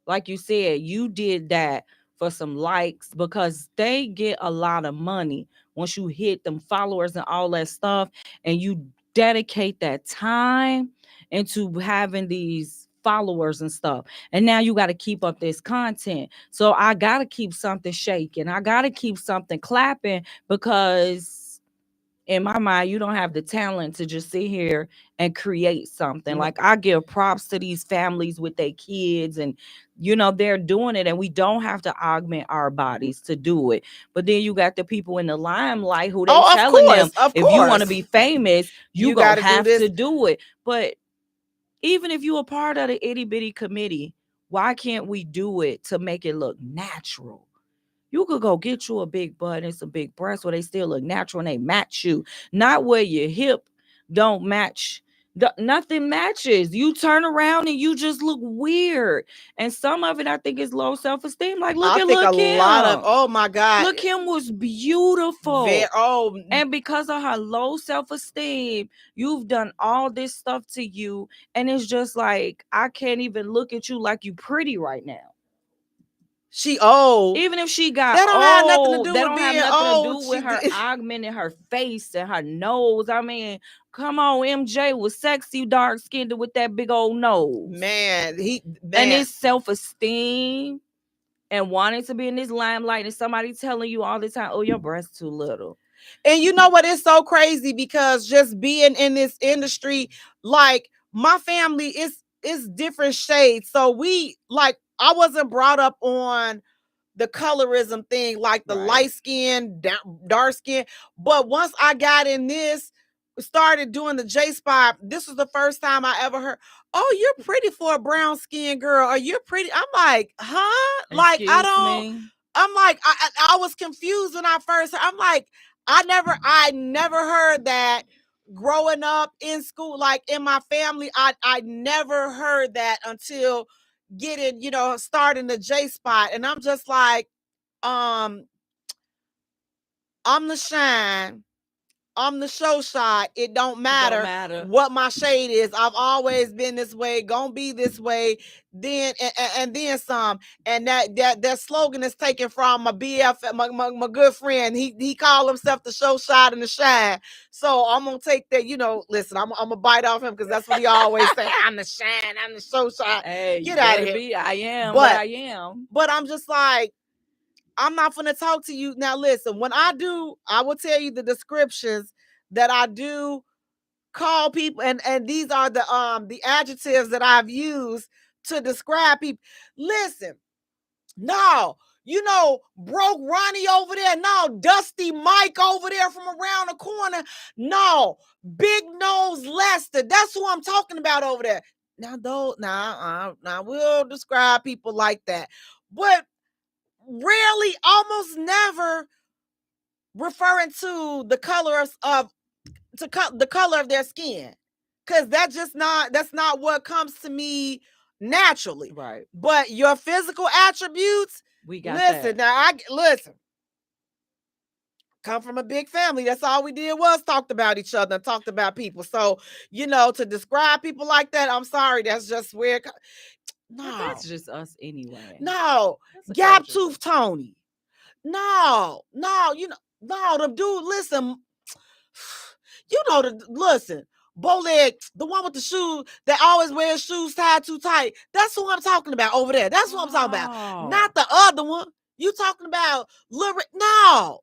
Like you said, you did that for some likes because they get a lot of money once you hit them followers and all that stuff, and you dedicate that time into having these followers and stuff. And now you got to keep up this content. So I got to keep something shaking. I got to keep something clapping because in my mind, you don't have the talent to just sit here and create something. Like, I give props to these families with their kids, and they're doing it, and we don't have to augment our bodies to do it. But then you got the people in the limelight who they telling them, if you want to be famous, you gonna have to do it. But even if you a part of the itty bitty committee, why can't we do it to make it look natural? You could go get you a big butt and some big breasts where they still look natural and they match you. Not where your hip don't match. Nothing matches. You turn around and you just look weird. And some of it, I think, is low self-esteem. Like, look at Kim. Oh my God. Look, Kim was beautiful. And because of her low self-esteem, you've done all this stuff to you. And it's just like, I can't even look at you like you pretty right now. She old. Even if she got that don't old, have nothing to do that with don't being have nothing old. to do with her augmenting her face and her nose. I mean, come on, MJ was sexy, dark skinned with that big old nose. Man. And it's self-esteem and wanting to be in this limelight and somebody telling you all the time, oh, your breast's too little. And you know what? It's so crazy because just being in this industry, like my family is different shades. So I wasn't brought up on the colorism thing, like the light skin, dark skin. But once I got in this, started doing the J spot, this was the first time I ever heard, oh, you're pretty for a brown skin girl. Or you're pretty. I'm like, huh? Like, I'm like, I was confused when I first heard. I'm like, I never heard that growing up in school, like in my family. I never heard that until getting, starting the J spot. And I'm just like, I'm the shine. I'm the show shot. It don't matter what my shade is. I've always been this way, gonna be this way, then and then some. And that slogan is taken from my BF, my good friend. He called himself the show shot and the shine. So I'm gonna take that, listen, I'm gonna bite off him because that's what he always say. I'm the shine, I'm the show shot. Hey, get out of here. I am, but I am. But I'm just like, I'm not going to talk to you. Now, listen, when I will tell you the descriptions that I do call people. And these are the adjectives that I've used to describe people. Listen, no, broke Ronnie over there. No, Dusty Mike over there from around the corner. No, Big Nose Lester. That's who I'm talking about over there. Now, we'll describe people like that. But rarely, almost never referring to the color the color of their skin, because that's not what comes to me naturally. Right. But your physical attributes, we got listen. That. Now listen. Come from a big family. That's all we did was talked about each other and talked about people. So to describe people like that, I'm sorry, that's just weird. No, but that's just us anyway. No, Gap Tooth Tony. No, the dude. Listen, listen, Bowleg, the one with the shoes that always wears shoes tied too tight. That's who I'm talking about over there. That's what I'm talking about. Not the other one. You talking about no,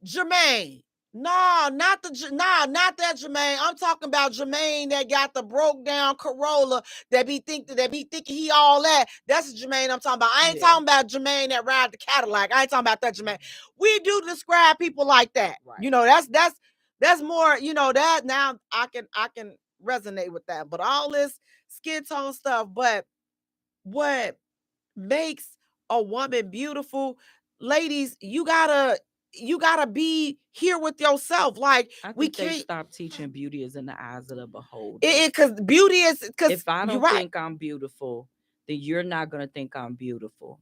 Jermaine. No, not that Jermaine. I'm talking about Jermaine that got the broke down Corolla that be thinking he all that. That's Jermaine I'm talking about. I ain't talking about Jermaine that ride the Cadillac. I ain't talking about that Jermaine. We do describe people like that. Right. You know, that's more, you know, that now I can resonate with that. But all this skin tone stuff, but what makes a woman beautiful, ladies, you gotta be here with yourself. Like I we think they can't stop teaching beauty is in the eyes of the beholder. because beauty is because If I you're don't right. think I'm beautiful, then you're not gonna think I'm beautiful.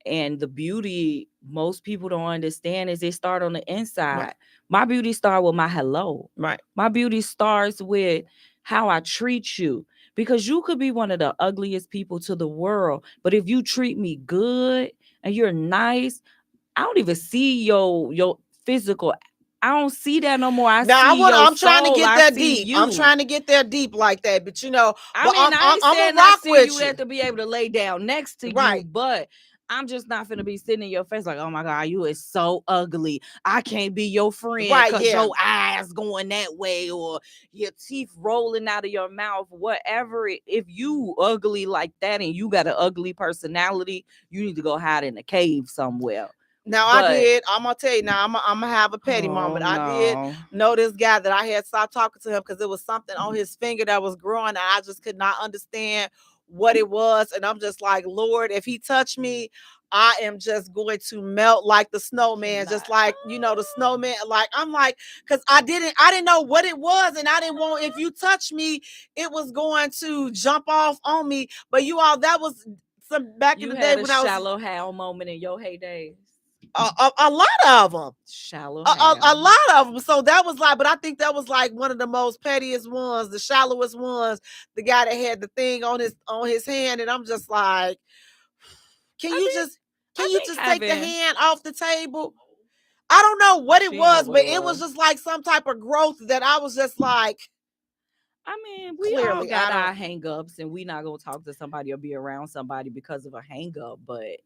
And the beauty most people don't understand is it start on the inside. Right. My beauty start with my hello. Right. My beauty starts with how I treat you. Because you could be one of the ugliest people to the world, but if you treat me good and you're nice, I don't even see your physical. I don't see that no more. I Now see your I'm trying to soul. get I that see deep. you. I'm trying to get there deep like that. But you know, I but mean, I ain't I'm saying gonna I rock see with you you. have to be able to lay down next to you, Right. but I'm just not finna be sitting in your face like, oh my God, you is so ugly. I can't be your friend Right, because yeah. your eyes going that way or your teeth rolling out of your mouth, whatever. If you ugly like that and you got an ugly personality, you need to go hide in a cave somewhere. Now But- I did. I'm gonna tell you. Now I'm gonna have a petty moment. I did know this guy that I had stopped talking to him because there was something on his finger that was growing, and I just could not understand what it was. And I'm just like, Lord, if he touched me, I am just going to melt like the snowman, just like you know the snowman. Like I'm like, because I didn't know what it was, and I didn't want if you touch me, it was going to jump off on me. But you all, that was some back in You the had day a when I was shallow hell moment in your heydays. a lot of them. Shallow A lot of them. So that was like, but I think that was like one of the most pettiest ones, the shallowest ones. The guy that had the thing on his hand, and I'm just like, can you just take the hand off the table? I don't know what it was, but it was just like some type of growth that I was just like. I mean, we all got our hang-ups, and we not gonna talk to somebody or be around somebody because of a hang-up, but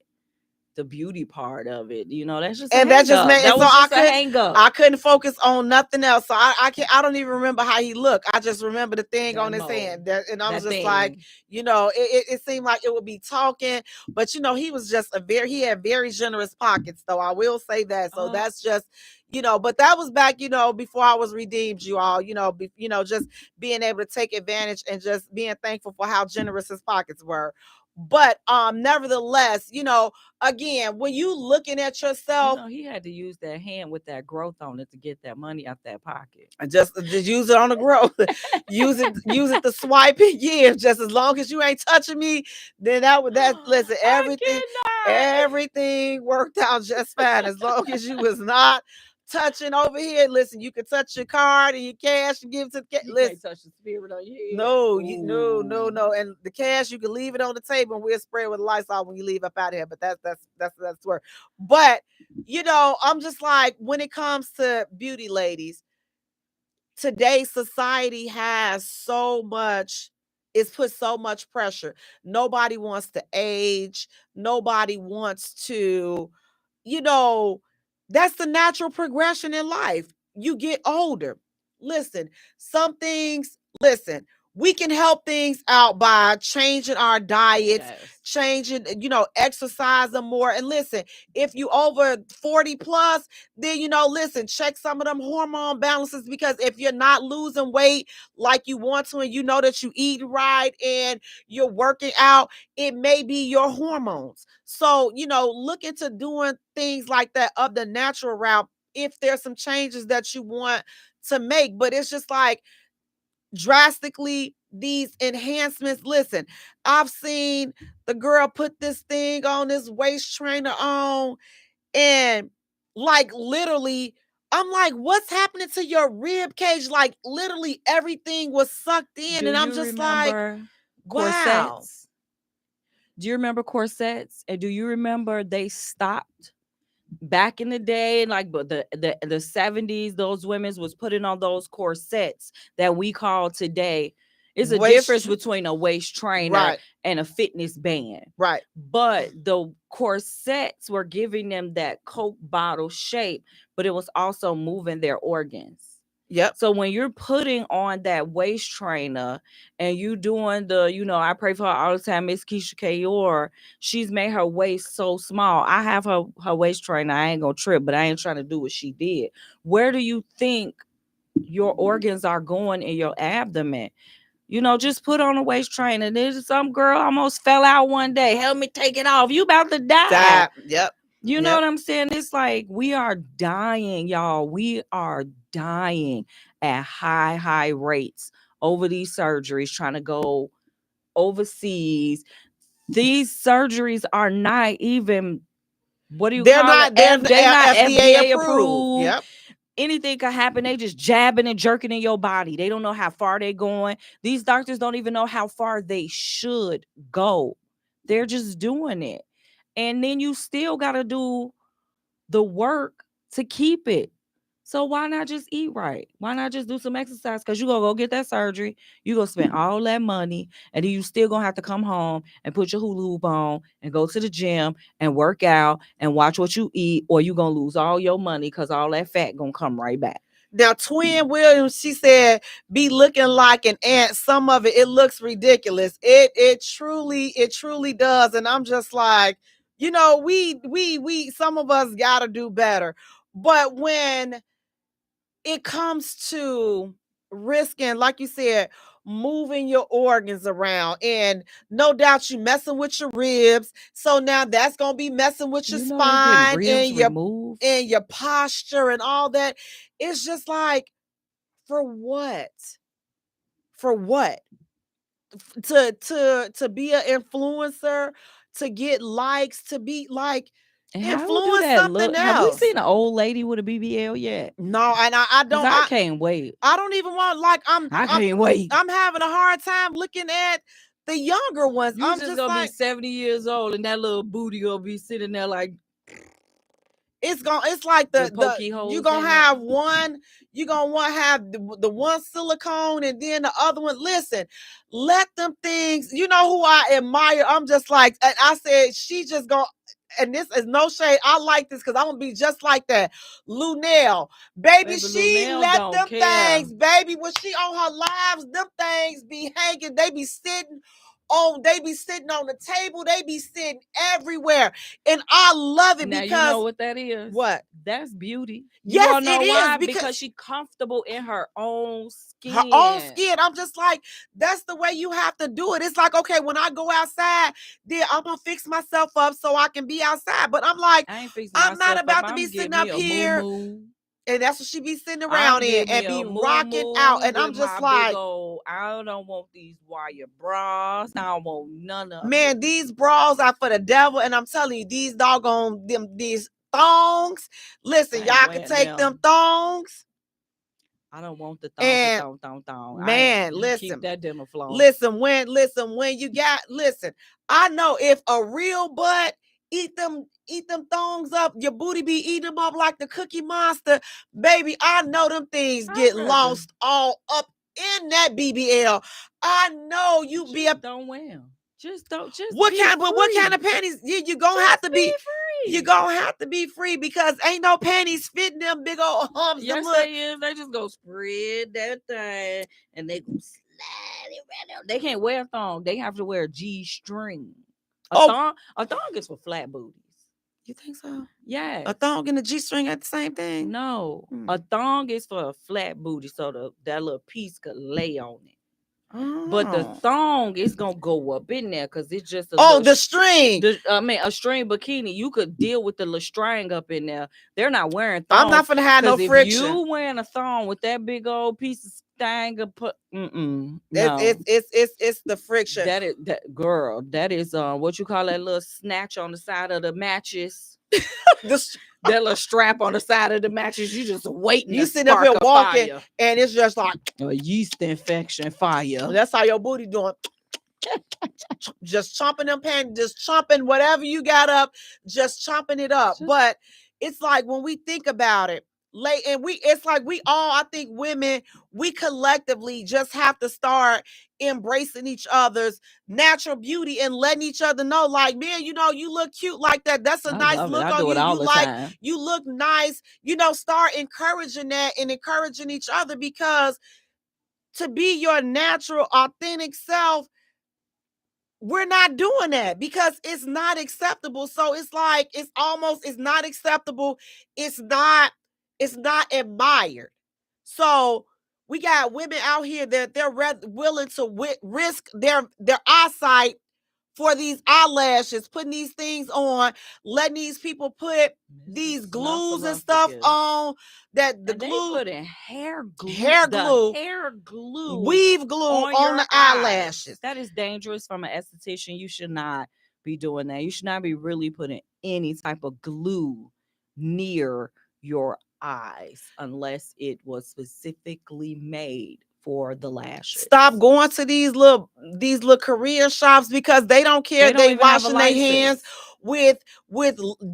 the beauty part of it, you know, that's just and that just made that was just a hang-up. I couldn't focus on nothing else. So I don't even remember how he looked. I just remember the thing on his hand. And I was just like, you know, it seemed like it would be talking, but you know, he was just he had very generous pockets, though. I will say that. So that's just, you know, but that was back, you know, before I was redeemed, you all, you know, just being able to take advantage and just being thankful for how generous his pockets were. But nevertheless, you know, again, when you looking at yourself, you know, he had to use that hand with that growth on it to get that money out that pocket. Just use it on the growth. use it to swipe it. Yeah, just as long as you ain't touching me, then listen, everything worked out just fine as long as you was not touching over here. Listen, you can touch your card and your cash and give it to the you can't touch the spirit on your head. No. And the cash, you can leave it on the table and we'll spray it with lights off when you leave up out of here. But that's where. But you know, I'm just like, when it comes to beauty, ladies, today's society has it's put so much pressure. Nobody wants to age. Nobody wants to, you know, that's the natural progression in life. You get older. Listen, we can help things out by changing our diets, changing, you know, exercising more. And listen, if you over 40 plus, then, you know, listen, check some of them hormone balances, because if you're not losing weight like you want to, and you know that you eat right and you're working out, it may be your hormones. So, you know, look into doing things like that of the natural route if there's some changes that you want to make. But it's just like, drastically, these enhancements. Listen, I've seen the girl put this thing on, this waist trainer on, and like literally, I'm like, what's happening to your rib cage? Like literally everything was sucked in. And I'm just like, wow. Do you remember corsets? And do you remember they stopped back in the day, like but the 70s, those women was putting on those corsets that we call today. It's a Waist difference tr- between a waist trainer Right. and a fitness band. Right. But the corsets were giving them that Coke bottle shape, but it was also moving their organs. Yep. So when you're putting on that waist trainer and you doing the, I pray for her all the time, Miss Keisha Kayor, she's made her waist so small. I have her waist trainer. I ain't gonna trip, but I ain't trying to do what she did. Where do you think your organs are going in your abdomen? Just put on a waist trainer. There's some girl almost fell out one day. Help me take it off. You about to die. Yep. You know what I'm saying? It's like we are dying, y'all. We are dying at high rates over these surgeries, trying to go overseas. These surgeries are not even, what do you They're call not, it? they're They're not FDA approved. approved. Yep. Anything could happen. They just jabbing and jerking in your body. They don't know how far they're going. These doctors don't even know how far they should go. They're just doing it. And then you still got to do the work to keep it. So why not just eat right? Why not just do some exercise? Because you're going to go get that surgery. You're going to spend all that money. And then you still going to have to come home and put your hula hoop on and go to the gym and work out and watch what you eat. Or you're going to lose all your money because all that fat going to come right back. Now, Twin Williams, she said, be looking like an ant. Some of it looks ridiculous. It truly does. And I'm just like, we some of us gotta do better. But when it comes to risking, like you said, moving your organs around, and no doubt you messing with your ribs, so now that's gonna be messing with your spine and your posture and all that. It's just like, for what? To be an influencer, to get likes, to be like, influence something else. Have we seen an old lady with a BBL yet? No, and I don't. I can't wait. I don't even want, I can't wait. I'm having a hard time looking at the younger ones. You I'm just gonna be 70 years old and that little booty gonna be sitting there like, it's like you're gonna have one, you're gonna have the one silicone and then the other one. Listen, let them things, who I admire. I'm just like, and I said, she just gonna, and this is no shade, I like this because I'm gonna be just like that. Lunel, baby, she Lunel let them things, baby, when she on her lives, them things be hanging, they be sitting on the table, they be sitting everywhere, and I love it. Now because you know what that is. What? That's beauty. Yes, know it why? is, because she's comfortable in her own skin. Her own skin. I'm just like, that's the way you have to do it. It's like, okay, when I go outside, then I'm gonna fix myself up so I can be outside. But I'm like, I'm not about to be sitting up here. And that's what she be sitting around in and be rocking out. And I'm just like, I don't want these wire bras. I don't want none of man, these bras are for the devil. And I'm telling you, these doggone these thongs. Listen, y'all can take them thongs. I don't want the thong. Man, listen. Keep that dental floss. Listen, when you got, I know if a real butt eat them thongs up, your booty be eating them up like the Cookie Monster, baby. I know them things get lost all up in that BBL. I know you be up. Don't wear them. Just don't. Just what kind of panties? You gonna have to be free. You gonna have to be free because ain't no panties fitting them big old arms. Yes, they is. They just go spread that thing and they go slide it right out. They can't wear a thong. They have to wear a G-string. A thong is for flat booties. You think so? Yeah. A thong and a G-string at the same thing? No. A thong is for a flat booty so that little piece could lay on it. Oh. But the thong is gonna go up in there because it's just the string. A string bikini. You could deal with the little string up in there. They're not wearing thongs. I'm not gonna have no friction. If you wearing a thong with that big old piece of thing, no. It's the friction. That is what you call that little snatch on the side of the mattress. That little strap on the side of the mattress, you just waiting. You sitting up here walking, and it's just like a yeast infection fire. That's how your booty doing. Just chomping them panties, just chomping whatever you got up, just chomping it up. But it's like when we think about it, And it's like we all, I think women, we collectively just have to start embracing each other's natural beauty and letting each other know, like, man, you look cute like that. That's a nice look on you. You like, you look nice. Start encouraging that and encouraging each other, because to be your natural, authentic self, we're not doing that because it's not acceptable. So it's like, it's not acceptable. It's not admired. So we got women out here that they're willing to risk their eyesight for these eyelashes, putting these things on, letting these people put these glues and stuff on. That the glue, they putting hair glue, weave glue on the eyelashes. That is dangerous from an esthetician. You should not be doing that. You should not be really putting any type of glue near your eyes unless it was specifically made for the lashes. Stop going to these little Korean shops because they don't care. They washing their hands with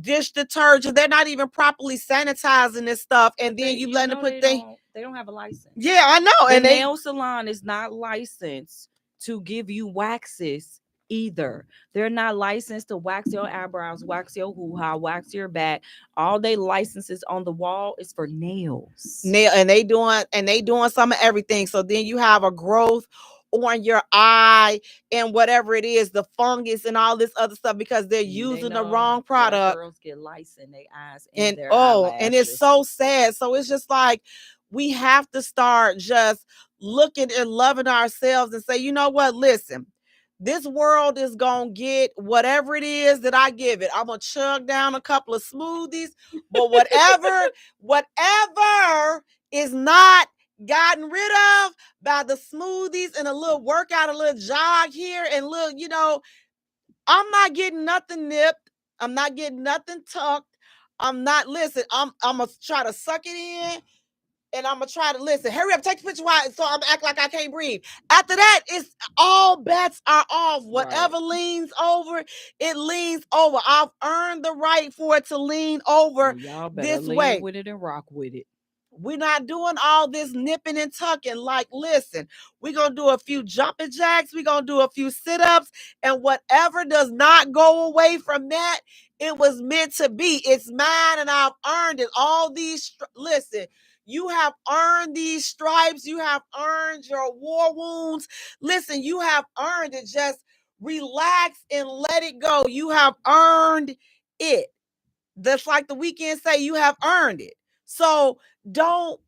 dish detergent. They're not even properly sanitizing this stuff, and then you let them put they don't have a license. Yeah, I know. The nail salon is not licensed to give you waxes either. They're not licensed to wax your eyebrows, wax your hoo-ha, wax your back. All they licenses on the wall is for nails. And they doing some of everything. So then you have a growth on your eye and whatever it is, the fungus and all this other stuff, because they're using the wrong product. Girls get lice in their eyes and their eyelashes. And it's so sad. So it's just like, we have to start just looking and loving ourselves and say, you know what, listen, this world is going to get whatever it is that I give it. I'm going to chug down a couple of smoothies, but whatever is not gotten rid of by the smoothies and a little workout, a little jog here and little, I'm not getting nothing nipped. I'm not getting nothing tucked. I'm going to try to suck it in. And I'm going to try to listen. Hurry up, take the picture so I'm act like I can't breathe. After that, it's all bets are off. Whatever leans over, it leans over. I've earned the right for it to lean over this way. With it and rock with it. We're not doing all this nipping and tucking. Like, listen, we're going to do a few jumping jacks. We're going to do a few sit-ups. And whatever does not go away from that, it was meant to be. It's mine and I've earned it. All these, listen, you have earned these stripes. You have earned your war wounds. Listen, you have earned it. Just relax and let it go. You have earned it. That's like the weekend say, you have earned it. So don't,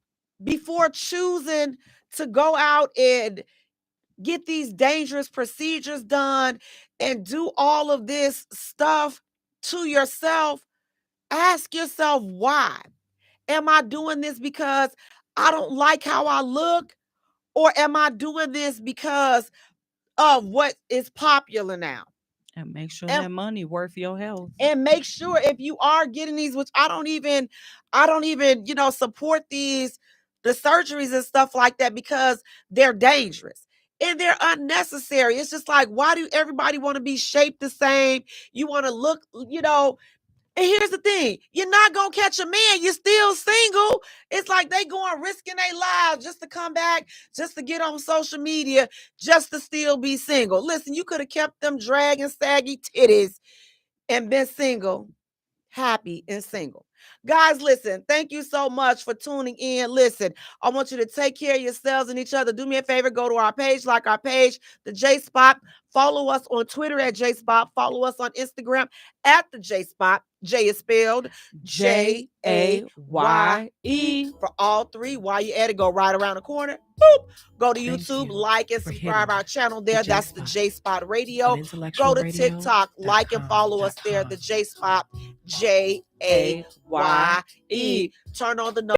before choosing to go out and get these dangerous procedures done and do all of this stuff to yourself, ask yourself, why? Am I doing this because I don't like how I look? Or am I doing this because of what is popular now? And make sure that money worth your health. And make sure if you are getting these, which I don't even, support the surgeries and stuff like that, because they're dangerous and they're unnecessary. It's just like, why do everybody want to be shaped the same? You want to look, and here's the thing, you're not going to catch a man. You're still single. It's like they going risking their lives just to come back, just to get on social media, just to still be single. Listen, you could have kept them dragging saggy titties and been single, happy and single. Guys, listen, thank you so much for tuning in. Listen, I want you to take care of yourselves and each other. Do me a favor, go to our page, like our page, the J Spot. Follow us on Twitter at J Spot. Follow us on Instagram at the J Spot. J is spelled Jaye. For all three, while you at it, go right around the corner. Boop. Go to YouTube, like and subscribe our channel there. That's the J Spot Radio. Go to TikTok, like and follow us there. The J Spot, Jaye. Turn on the